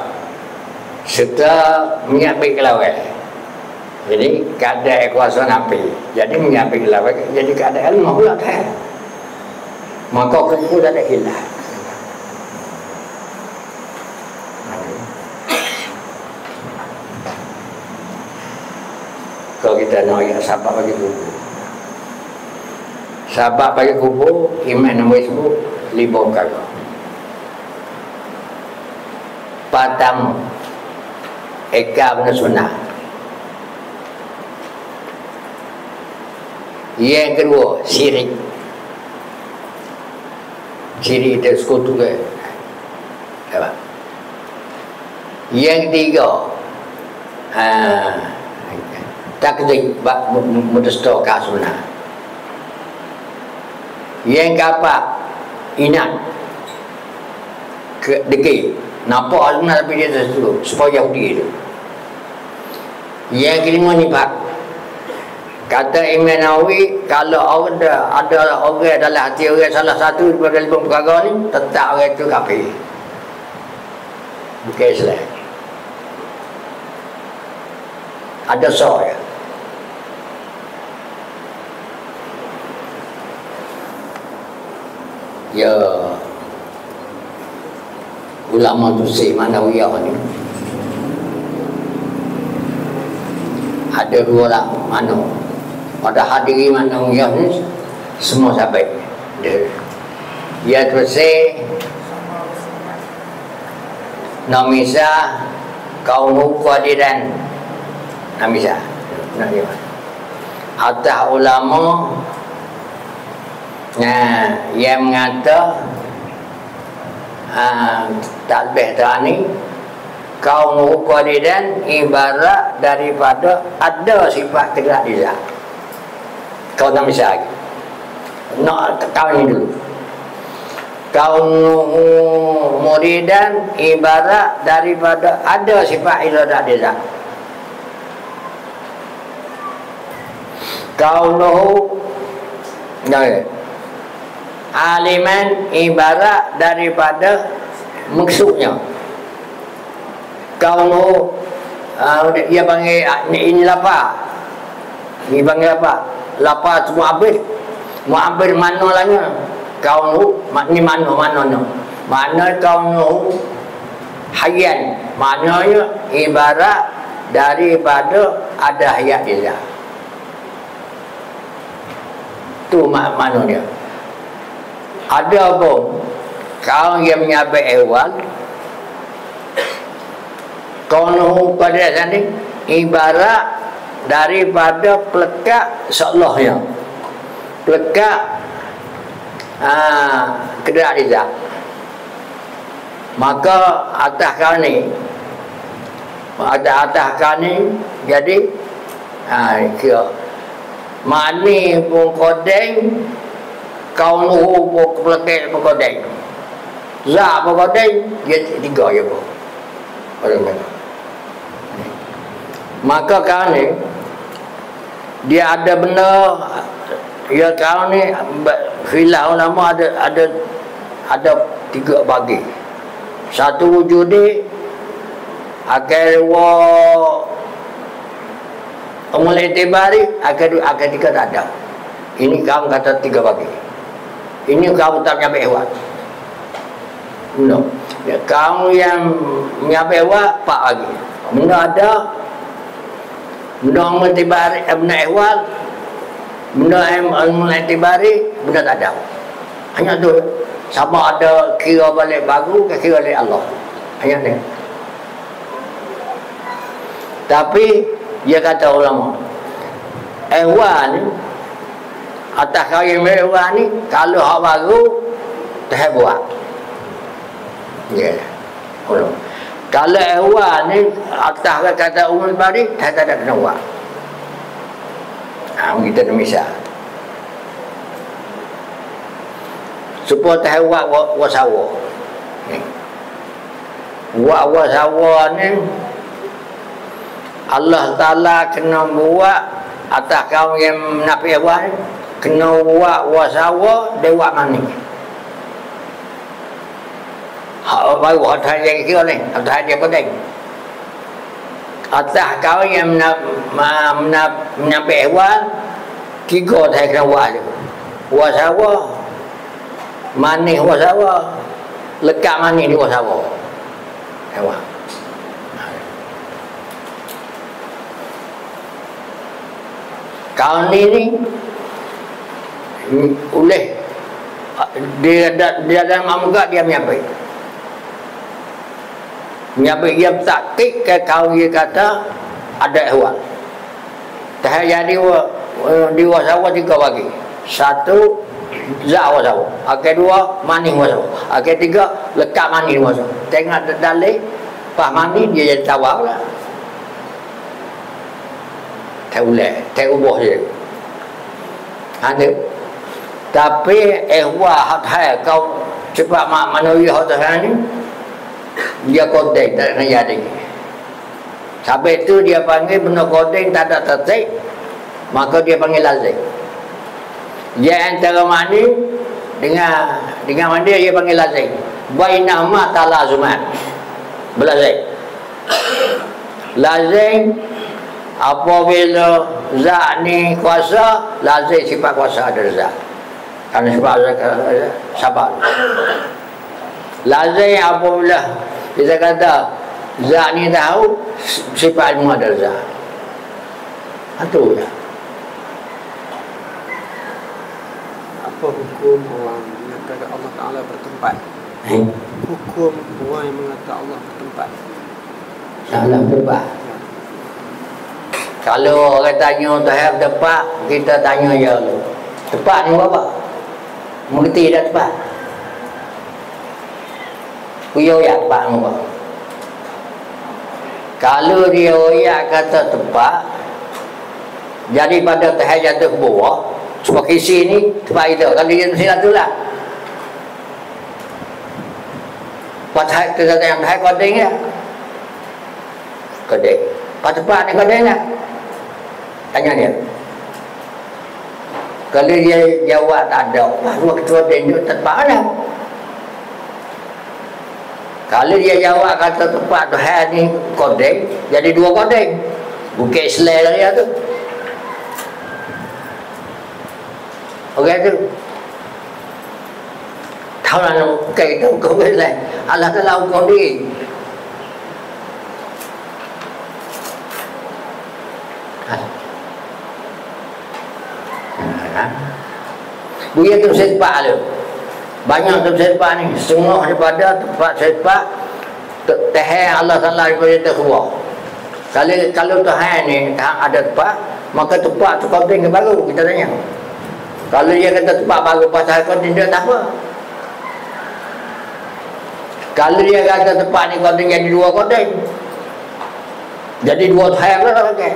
serta menyampaikan lawan. Jadi keadaan kuasa nabi. Jadi menyampaikan lawan. Jadi keadaan ilmu pula kan. Maka kubur tak ada khilaf. Kalau kita nak ayat sahabat bagi kubur, sahabat bagi kubur, iman nombor sebut 5 kali. Pertama, eka benar sunnah. Yang kedua, syirik. Syirik itu sekutu ke? Apa? Yang ketiga, takdir mendustakan sunnah. Yang keempat, inat degil nampak sunnah tapi dia tersetuju supaya Yahudi itu. Yang kelima, nifak. Kata Imam Nawawi, kalau ada orang dalam hati orang salah satu daripada 5 perkara ni, tetap orang itu kafir, bukan Islam. Ada soal. Ya, ulama Tusik Manawiyah ni ada 2 lah mana pada hadiri Manawiyah ni semua sahabat dia Tusik Namisa kaum Qadiran Namisa atas ulama yang mengata talbih tani kaum Qadiran ibarat daripada ada sifat tegak di zat. Kau tak bisa lagi nak tahu ni dulu. Kaum Muridan ibarat daripada ada sifat iradah di zat. Kaum aliman ibarat daripada maksudnya. Kalau dia panggil ini lapa, ini panggil apa? Lapa semua habis, mu'abir mana lagi? Kau ni mana kau hayyan, maknanya ibarat daripada ada hayat dia. Tu maknanya. Ada pun kau yang menyabit hewan, kaunuhu pada sana ibarat daripada pelekat seolah-olahnya. Pelekat kedua rizal. Maka atas kau ni, atas kau ni jadi kira mani pun kodeng, kaunuhu pun pelekat pun kodeng, za pun kodeng, dia tiga je pun. Maka kau ni dia ada benda, ya kau ni filah ulama ada tiga bagi. Satu wujud ni akan mulai tibari akan tiga tak ada. Ini kamu kata tiga bagi. Ini kamu tak nyampe hewan. No. Ya, kamu yang nyampe hewan pak lagi. Benda ada, benda multibari, benda hewan, benda multibari, benda tak ada. Hanya tu. Sama ada kira balik baru ke kira balik Allah. Hanya ni. Tapi dia kata ulama, hewan ni atas kaya hewan ni kalau hak baru tak buat. Ya. Yeah. Kalau hewan ni atas kata umur bari tak ada kena buat. Kita misal. Supaya tahu buat sawa. Buat sawa ni Allah Ta'ala kena buat atas kaum yang menapi hewan, kena buat sawa dia buat mani. Hak baru atas yang kira ni, atas dia penting. Atas kaum yang menapi hewan, tiga saya kena buat je. Buat sawa, manis wasawa, lekat manis di wasawa. Hewan. Kau ni oleh dia dalam amuka dia menyabit. Menyabit dia taktik ke kau dia kata ada hewan. Tak jadi di wasawa tiga bagi. Satu zat wasawa, kedua manis wasawa, ketiga lekat manis wasawa. Tengok dalil pas manis dia jadi tawar lah. Tak boleh, tak ubah je. Ada. Tapi hak hai kau cepat manusia hak ni dia kodeng tak nak jadi. Sampai tu dia panggil benda kodeng tak ada tertib, maka dia panggil lazim. Dia antara mani dengan mandi dia panggil lazim. Bainahuma talazuman. Belazim. Lazim apabila zat ni kuasa, lazim sifat kuasa ada zat. Kerana sebab sabar. Lazim apabila kita kata zat ni tahu, sifat ilmu ada zat. Itu ya. Apa hukum orang mengatakan Allah Ta'ala bertempat? Hukum orang yang mengatakan Allah bertempat? Allah bertempat. Kalau orang tanya Tuhan tempat, kita tanya ya Allah. Tempat ni apa? Mengerti dah tempat? Puyo ya tempat ni apa? Kalau dia oyak kata tempat, jadi pada Tuhan jatuh ke bawah, sebab kisi ni tempat itu. Kalau dia mesti tu lah. Pasal kita yang Tuhan kodeng ya. Kodeng. Pas tempat ni kodeng lah. Tanya dia. Kalau dia jawab tak ada, waktu kodeng tu tempat mana? Kalau dia jawab kata tempat Tuhan ni kodeng, jadi dua kodeng. Bukit Selai dia tu. Okey tu. Tahu lah nak bukai tu kau boleh. Allah Ta'ala hukum dia. Buya tu sepak tu. Banyak tu sepak ni. Semua daripada tempat sepak Tuhan Allah Ta'ala daripada terkeluar. Kalau Tuhan ni ada tempat, maka tempat tu konten ke baru, kita tanya. Kalau dia kata tempat baru pasal konten dia tak apa. Kalau dia kata tempat ni konten jadi dua konten, jadi dua Tuhan lah okay.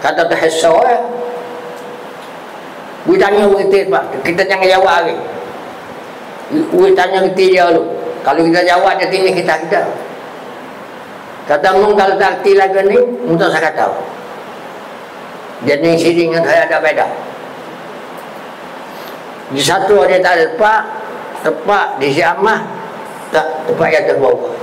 Kata Tuhan soal we tanya berita Pak, kita jangan jawab lagi. We tanya berita dia dulu. Kalau kita jawab dia tinggi kita. Kata mung kalau tak erti lagi ni, untuk saya kata. Jadi sini dengan saya ada beda. Di satu dia tak ada tempat di Syamah, tempat yang terbawa.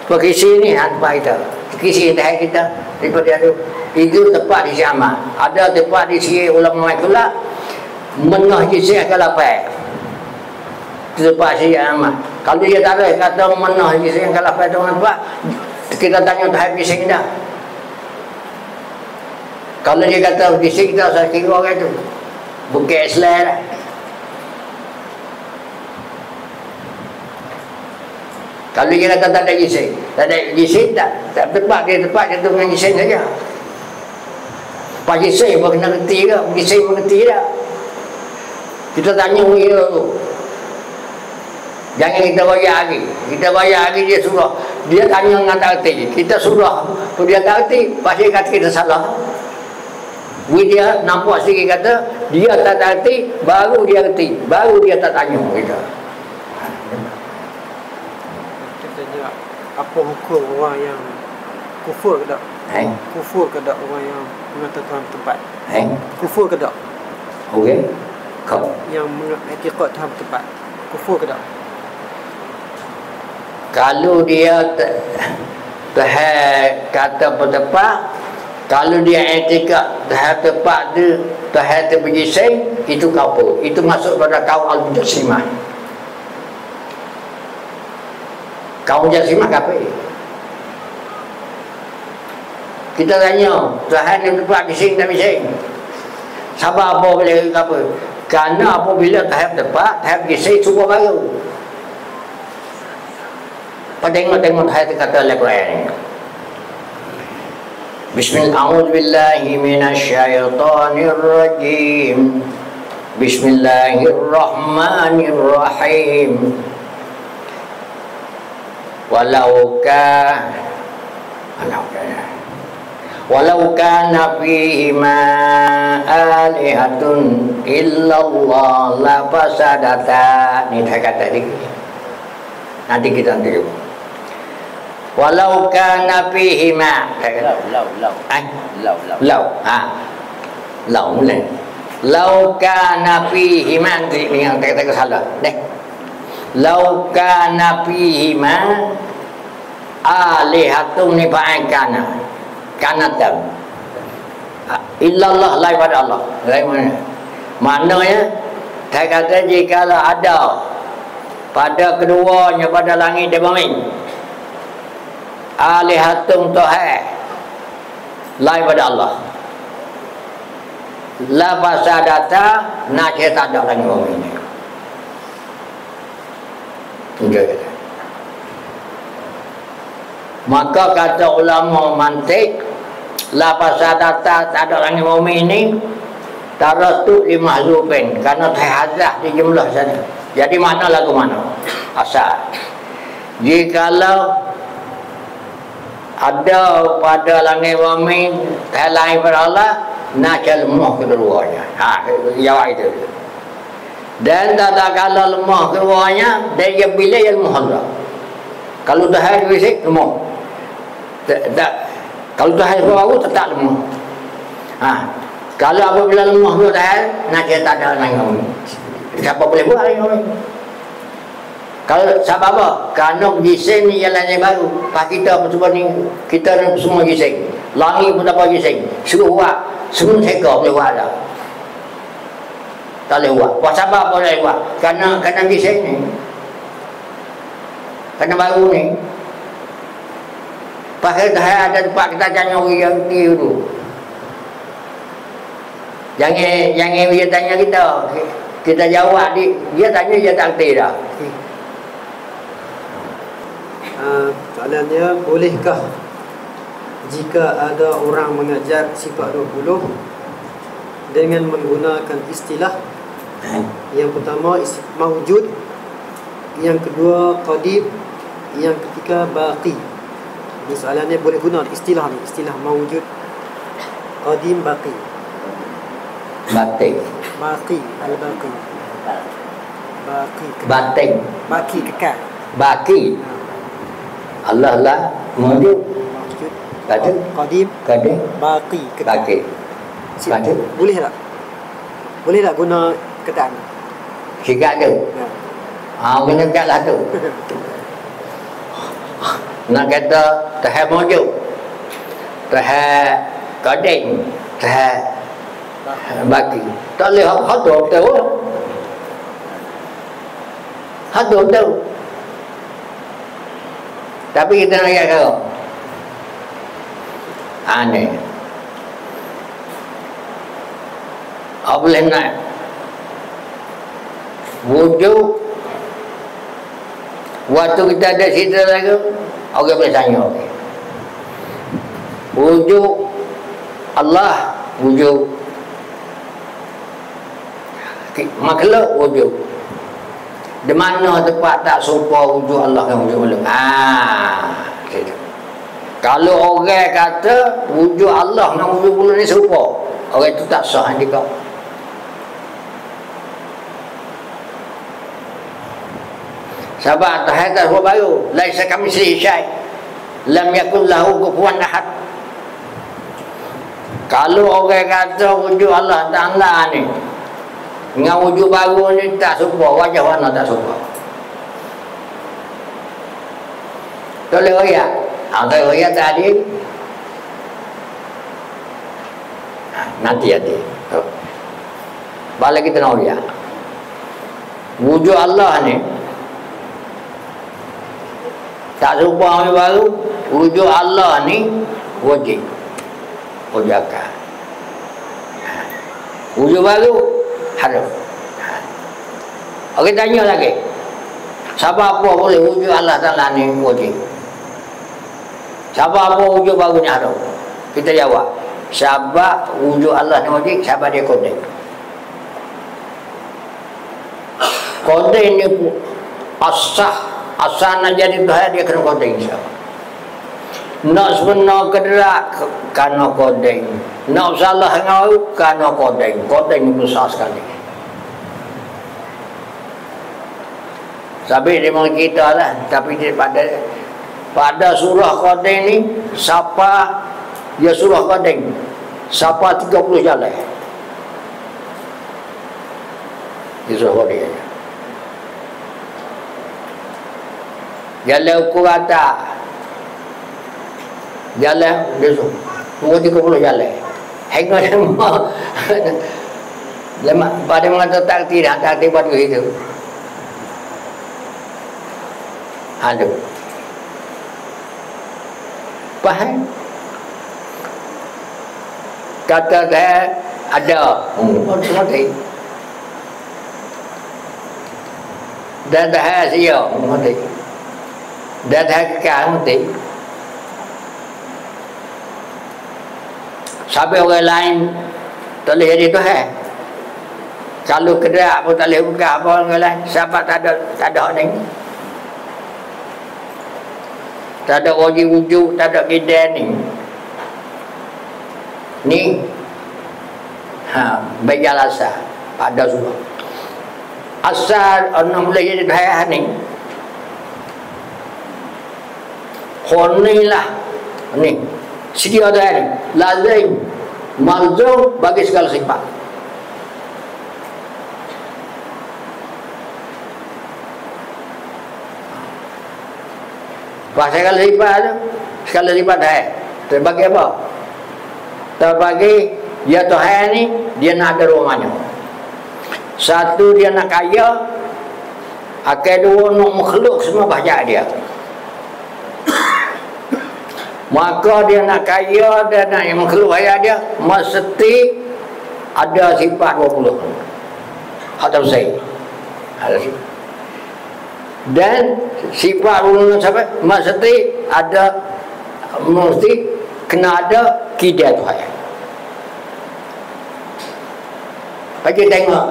Kisi ni tempat kita. Kisi dah kita daripada itu tempat di Syamah. Ada tempat di sini ulama pula menah kisi kalau apa. Tempat si Syamah. Kalau dia tak ada kata menah kisi kalau apa tempat, kita tanya tahap kisi dah. Kalau dia kata kisi kita saya kira orang tu bukan Islam lah. Kalau dia kata tak ada gising, tak tempat dia tu dengan gising saja. Pak gising pun kena kerti ke, gising pun kerti dah. Kita tanya dia tu. Jangan kita bayar lagi. Kita bayar lagi dia suruh. Dia tanya dengan tak kerti. Kita suruh. Tu dia tak kerti, pasti kata kita salah. Dia nampak sikit kata dia tak kerti, baru dia kerti, baru dia tak tanya kita. Apa hukum orang yang kufur ke tak? Kufur ke tak orang yang mengatakan Tuhan tempat? Kufur ke tak? Okey. Kau yang mengikut Tuhan tempat. Kufur ke tak? Kalau dia Tuhan kata bertempat, kalau dia etika Tuhan tempat tu, Tuhan tu berjising, itu kafir. Itu masuk pada kaum al-mujassimah. Kaum Jasimah kafir. Kita tanya, Tuhan yang tempat bising tak bising? Sabar apa boleh kafir? Kerana apabila Tuhan tempat, Tuhan bising semua baru. Tengok Tuhan kata dalam Quran ni. Bismillahirrahmanirrahim. Bismillahirrahmanirrahim. Walau kana fihima alihatun illallah la fasadata. Ni saya kata ni. Nanti kita tengok. Walau kana fihima lau mulai. Lau kana fihima ni yang kata salah. Lau kana fihima alihatun ni fa'an kanatam illallah lain pada Allah. Lain mana? Maknanya saya kata jikalau ada pada keduanya pada langit dan bumi alihatun Tuhan lain pada Allah, la fasadata nak tak ada langit bumi ni. Maka kata ulama mantik, la fasadata tak ada langit bumi ini taratu limahzufin, karena terhazah di jumlah sana. Jadi mana lagu mana? Asal jikalau ada pada langit bumi lain pada Allah, nak lemah keduanya. Jawab itu. Dan tak kalau lemah keluarnya, dia bila yang lemah Allah. Kalau Tuhan berisik, lemah. Kalau Tuhan baru, tetap lemah. Kalau apabila lemah Tuhan, nak dia tak ada lagi. Siapa boleh buat lagi? Kalau sebab apa? Kerana gising ni jalan yang baru. Pas kita betul ni, kita semua gising. Langit pun dapat gising. Suruh buat, semua seka boleh buat dah. Tak boleh buat. Buat sabar boleh buat. Kerana gising ni. Kerana baru ni. Pasal dah ada tempat kita jangan orang yang tinggi dulu. Jangan dia tanya kita. Kita jawab dia tanya dia takdir dah. Soalannya, bolehkah jika ada orang mengajar sifat 20 dengan menggunakan istilah yang pertama mawjud, yang kedua qadim, yang ketiga baqi. Ini soalannya boleh guna istilah ni, istilah mawjud, qadim, baqi. Batik. Baqi, al-baqi. Baqi. Batik. Baqi kekal. Baki. Allah lah mawjud. Mawjud. Qadim. Qadim. Baqi kekal. Baki. Qadim. Boleh tak? Boleh tak guna ketaan? Sikat tu. Kena kat lah tu. Nak kata Tuhan mawjud, Tuhan qadim, Tuhan baki. Tak boleh hatur tu. Hatur tu. Tapi kita nak kata aneh. Apa boleh nak wujud waktu kita ada cerita lagi, orang boleh tanya. Wujud Allah, wujud makhluk, wujud. Di mana tempat tak serupa wujud Allah dengan wujud makhluk? Gitu. Kalau orang kata wujud Allah dengan wujud makhluk ni serupa, orang itu tak sah juga. Sebab Tuhan tak serupa baru. Laisa kamitslihi syai'. Lam yakul lahu kufuwan ahad. Kalau orang kata wujud Allah Ta'ala ni dengan wujud baru ni tak serupa, wajah mana tak serupa. Tak boleh royak. Kalau royak tak ada, nanti ada. Balik kita nak royak. Wujud Allah ni tak serupa orang baru. Wujud Allah ni wujud. Wujud akal. Wujud baru haruf. Orang tanya lagi, siapa apa boleh wujud Allah Ta'ala ni wujud? Siapa apa wujud baru ni haruf? Kita jawab, siapa wujud Allah ni wujud, siapa dia kodek. Kodek ni asal nak jadi Tuhan, dia kena kodek insyaAllah. Nak sebenar kederak kerana kodek. Nak salah dengan orang kerana kodek. Kodek ni besar sekali. Tapi dia memang kita lah. Tapi dia pada surah kodek ni, siapa dia surah kodek, siapa 30 jalan. Dia surah kodek aja. Jalan ukur rata, jalan dia semua 30 jalan. Hingga semua pada mengatakan takdir buat begitu. Aduh, faham? Kata dia ada, mati. Dan dah siap mati. Dan dah kekal mati. Sampai orang lain tak boleh jadi Tuhan. Kalau kedak pun tak boleh buka apa orang lain. Sebab tak ada ni. Tak ada wujud, tak ada kidan ni. Ni bejal asal ada semua. Asal orang boleh jadi Tuhan ni. Khonilah ni. Sedia Tuhan lazim malzum bagi segala sifat. Segala sifat tu, segala sifat Tuhan terbagi apa? Terbagi dia Tuhan ni, dia nak ada rumahnya. Satu, dia nak kaya. Kedua, nak makhluk semua bahagia dia. Maka dia nak kaya, dia nak makhluk kaya dia, mesti ada sifat 20. Atau saya. Ada sifat. Dan sifat ulun sampai mesti ada, mesti kena ada kidal Tuhan. Bagi tengok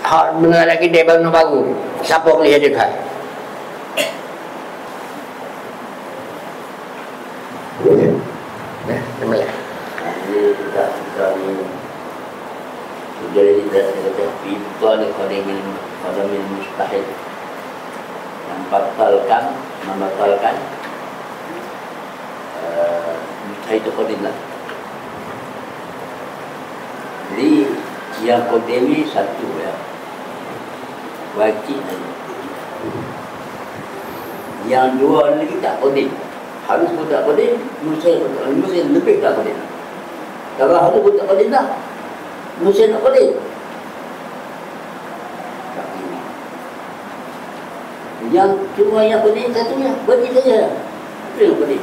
hak benar lagi dia baru siapa boleh jadi Tuhan. Jadi tidak ada pada mustahil yang membatalkan mustahil itu qadim lah. Jadi yang qadim ini satu ya, wajib saja. Yang dua lagi tak qadim, harus pun tak qadim, mustahil lebih tak qadim. Kalau harus pun tak qadim dah, mustahil tak qadim. Yang cuma yang qadim satunya, wajib saja. Itu yang qadim.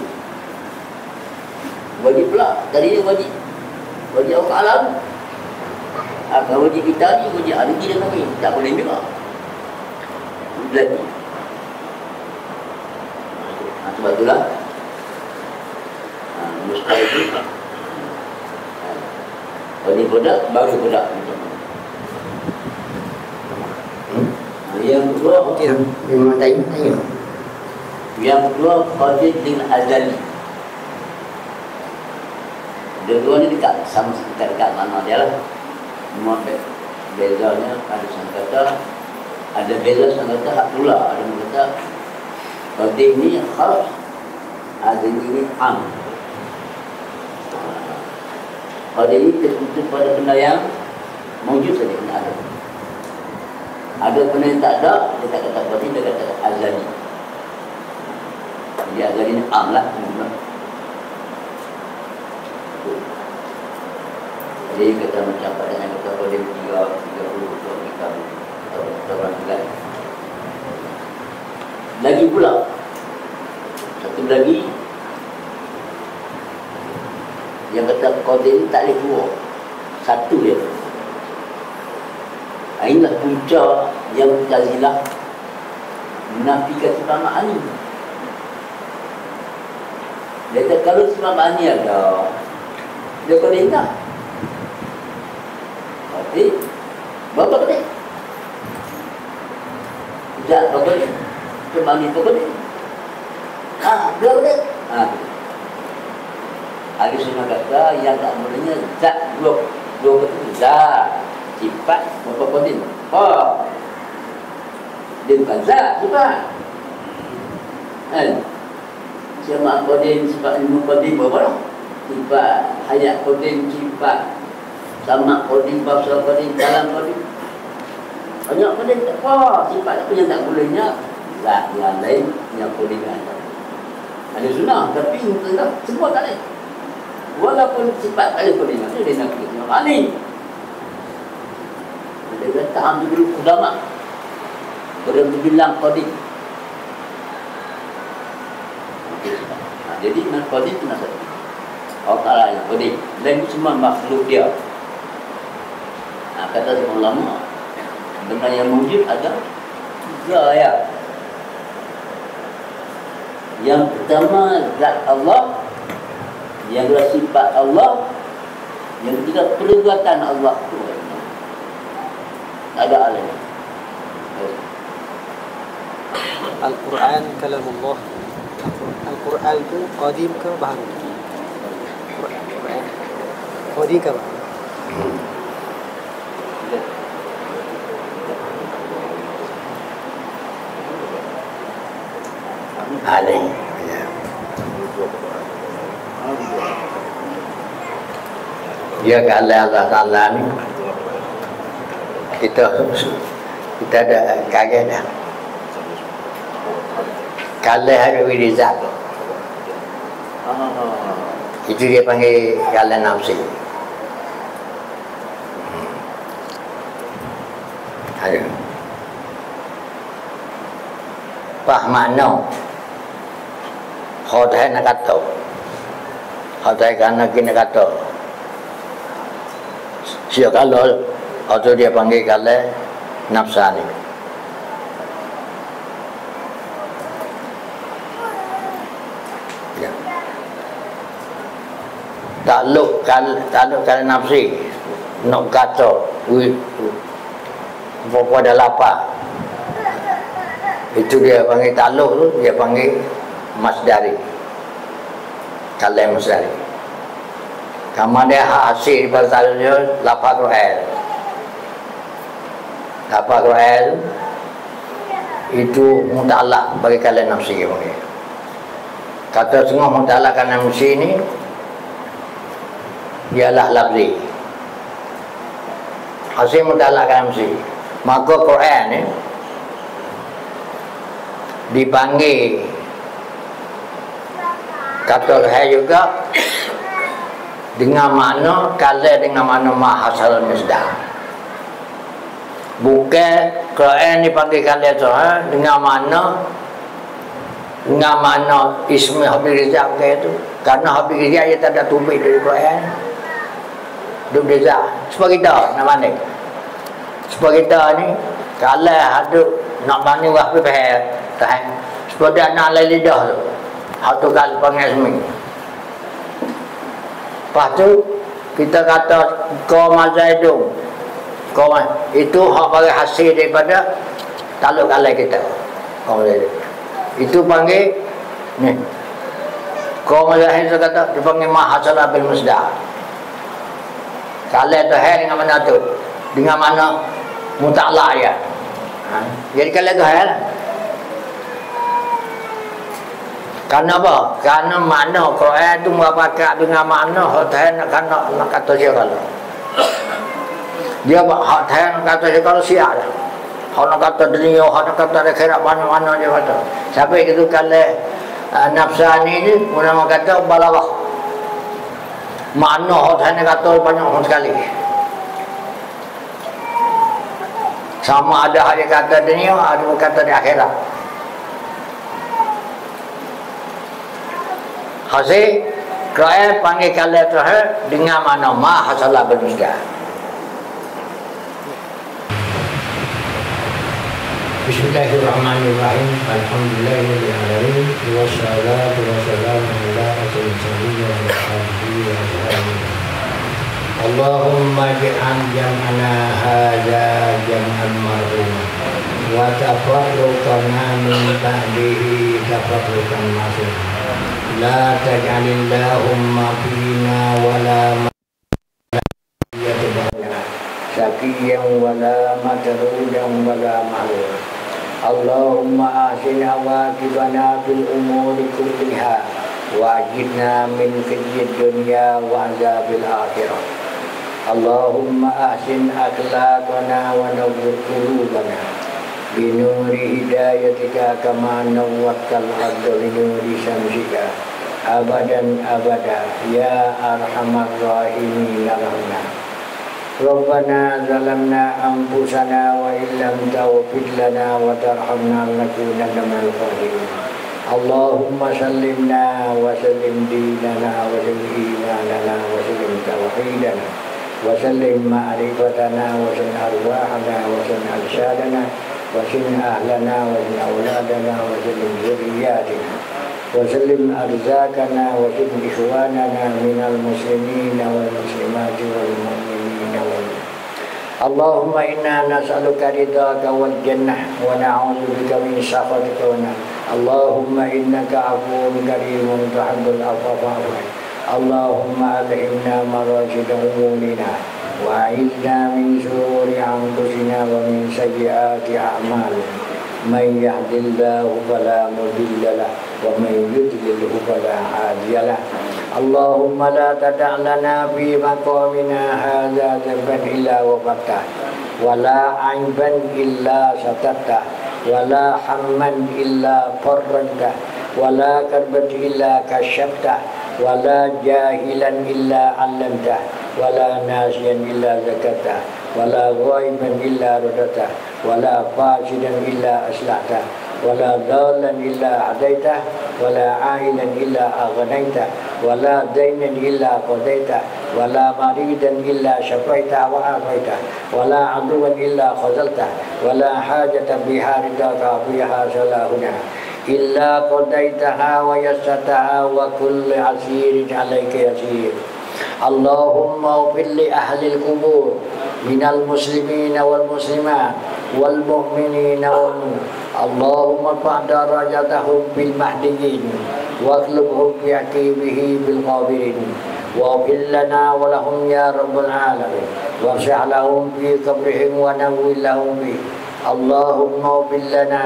Wajib pula, tadi dia wajib. Wajib Allah alam. Kalau wajib kita ni, wajib ada tidak kami. Tak boleh juga. Berarti. Sebab itulah mustahil itu. Wajib budak, baru budak. Yang kedua, Memang tanya. yang kedua qadim dengan azali. Dua-dua ni dekat, sama dekat mana dia lah. Cuma bezanya ada yang kata, ada beza yang kata hak pula, ada yang kata qadim ni khas, azali ni am. Qadim ni tertutup pada benda yang mewujud saja, benda ada. Ada benda yang tak ada, dia tak kata qadim, dia kata azali. Jadi azali ni am lah. Jadi kata macam pada yang kata qadim 30 kita orang lain. Lagi pula satu lagi yang kata qadim tak boleh dua, satu je. Inilah punca yang Mu'tazilah menafikan sifat ma'ani. Dia kata kalau sifat ma'ani ada, dia qadim tak? Berarti berapa qadim? Zat berapa qadim? Sifat ma'ani berapa qadim? Berapa qadim? Ada semua kata yang tak bolehnya zat dua kata zat. Sifat berapa qadim? Dia bukan zat, sifat. Kan? Siapa qadim, sifat ilmu qadim berapa? Sifat hayat qadim, sifat sama qadim, bafsa qadim, kalam qadim. Banyak qadim tak apa. Sifat apa yang tak bolehnya zat yang lain yang qadim ada. Ada sunnah, tapi semua tak lain. Walaupun sifat tak ada qadim, dia nak kata ni. Dia kata ambil dulu ulama berhenti bilang qadim. Jadi dengan qadim itu nasihat Allah Ta'ala yang qadim. Dan semua makhluk dia. Kata semua ulama, benda yang wujud ada tiga ya. Yang pertama zat Allah, yang kedua sifat Allah, yang ketiga perbuatan Allah. Ada alam. Al-Quran kalamullah. Al-Quran itu qadim ke baru? Qadim ke baru? Alim. Ya kalau Allah Ta'ala ni kita ada kaget dah. Kalau ada wirizat, itu dia panggil kalau nafsi. Ada. Pak makna. Khotai nak kata. Khotai kan nak kena kata. Siap kalau atau dia panggil kalau nafsani. Ya. Takluk kalau nafsi nak kata apa dah lapar, itu dia panggil takluk tu, dia panggil masdari, kalam masdari. Kamu dia hasil daripada takluk dia lapar Quran. Lapar Quran itu mutalak bagi kalam nafsi dia panggil. Kata semua mutalak kalam nafsi ni ialah lafzi. Hasil mutalak kalam nafsi. Maka Quran ni dipanggil kata hai juga dengan makna kala dengan makna mahasal misdah. Bukan Quran dipanggil kala tu dengan makna ismi Habib Rizak itu. Karena Habib Rizak dia tak ada tubik dari Quran. Habib Rizak sebab kita nak mana? Sebab kita ni kalau ada nak bani wahbi faham tahan sebab dia nak lidah tu atau kalau panggil ismi. Lepas tu kita kata kaum Zaidun, kaum itu hak bagi hasil daripada taluk alai kita. Kaum Zaidun itu panggil ni kaum Zaidun kata dipanggil mahasal bil musda. Kalau tu hai dengan mana tu? Dengan mana mutlak ya. Jadi kalau tu hai lah. Karena apa? Karena makna Quran tu berpakat dengan makna hak tahan nak kata dia kalau. Dia hak tahan nak kata dia kalau siap dah. Hak nak kata dunia, hak nak kata akhirat mana-mana dia kata. Sampai itu kalau nafsani ni ulama kata balaghah. Makna hak tahan kata banyak sekali. Sama ada hari kata dunia, ada kata di akhirat. Hasil Quran panggil kalam terakhir dengan makna ma hasalah bermusdah. Bismillahirrahmanirrahim. Alhamdulillahirrahmanirrahim. Wassalatu wassalamu ala rasulillah wa alihi wa sahbihi. Allahumma ij'al jam'ana hadza jam'an marhuma wa tafarruqana min ba'dihi tafarruqan ma'suma. La taj'alillahumma fina wala ma'yatubana sakiyan wala matrudan wala ma'lum. Allahumma ahsin awaqibana fil umuri kulliha wa ajirna min khizyid dunya wa azabil akhirah. Allahumma ahsin akhlaqana wa nawwir qulubana binuri hidayatika kama nawwattal arda binuri syamsika abadan abada ya arhamar rahimin rahmana. Rabbana zalamna anfusana wa illam taghfir lana wa tarhamna lanakunanna minal khasirin. Allahumma sallimna wa sallim dinana wa sallim imanana wa sallim tawhidana wa sallim ma'rifatana wa sallim arwahana wa sallim arsyadana وسلم أهلنا وسلم أولادنا وسلم ذرياتنا وسلم أرزاقنا وسلم إخواننا من المسلمين والمسلمات والمؤمنين اللهم إنا نسألك رضاك والجنة ونعوذ بك من سخطك والنار. اللهم إنك عفو كريم تحب العفو فاعف عنا. اللهم ألهمنا مراشد أمورنا وأعذنا من شرور أنفسنا ومن سيئات أعمالنا. من يهد الله فلا مضل له ومن يضلله فلا هادي له. اللهم لا تدع لنا في مقامنا هذا ذنبا إلا غفرته ولا عيبا إلا سترته ولا هما إلا فرجته ولا كربة إلا كشفته ولا جاهلا إلا علمته ولا ناسيا إلا ذكرته ولا غائبا إلا ردته ولا فاسدا إلا أصلحته ولا ضالا إلا هديته ولا عائلا إلا أغنيته ولا دينا إلا قضيته ولا مريدا إلا شفيته وعافيته ولا عدوا إلا خذلته ولا حاجة بها رضاك فيها صلاحنا إلا قضيتها ويسرتها وكل عسير عليك يسير. اللهم اغفر لأهل القبور من المسلمين والمسلمات والمؤمنين والمؤمنات. اللهم ارفع درجتهم بالمهديين واخلفهم في عقيبه بالقابرين واغفر لنا ولهم يا رب العالمين وافسح لهم في قبرهم ونور لهم به. اللهم اغفر لنا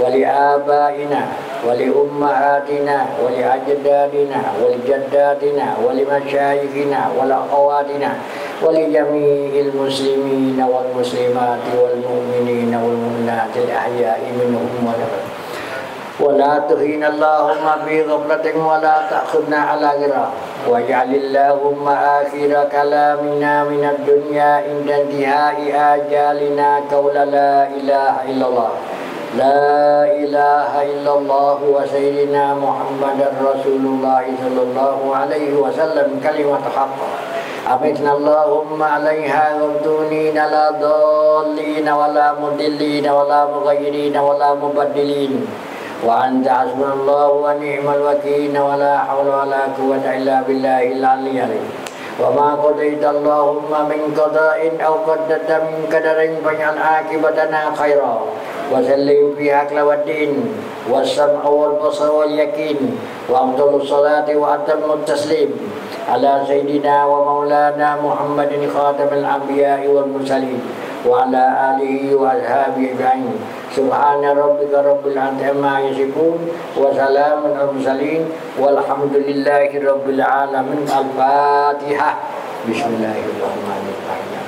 ولآبائنا ولأمهاتنا ولأجدادنا ولجداتنا ولمشايخنا ولأخواتنا ولجميع المسلمين والمسلمات والمؤمنين والمؤمنات الأحياء منهم والأموات. ولا تهين اللهم في غفلة ولا تأخذنا على غرام. واجعل اللهم آخر كلامنا من الدنيا عند انتهاء آجالنا قول لا إله إلا الله لا إله إلا الله وسيدنا محمد رسول الله صلى الله عليه وسلم كلمة حق أمتنا اللهم عليها غمتونين لا ضالين ولا مضلين ولا مغيرين ولا مبدلين وأنت حسبنا الله ونعم الوكيل ولا حول ولا قوة إلا بالله العلي العظيم. وما قضيت اللهم من قضاء أو قدرت من قدر فاجعل عاقبتنا خيرا وسلم في أكل والدين والسمع والبصر واليقين وأفضل الصلاة وأتم التسليم على سيدنا ومولانا محمد خاتم الأنبياء والمرسلين وعلى آله وأصحابه أجمعين. سبحان ربك رب العزة عما يصفون وسلام على المرسلين والحمد لله رب العالمين. الفاتحة. بسم الله الرحمن الرحيم.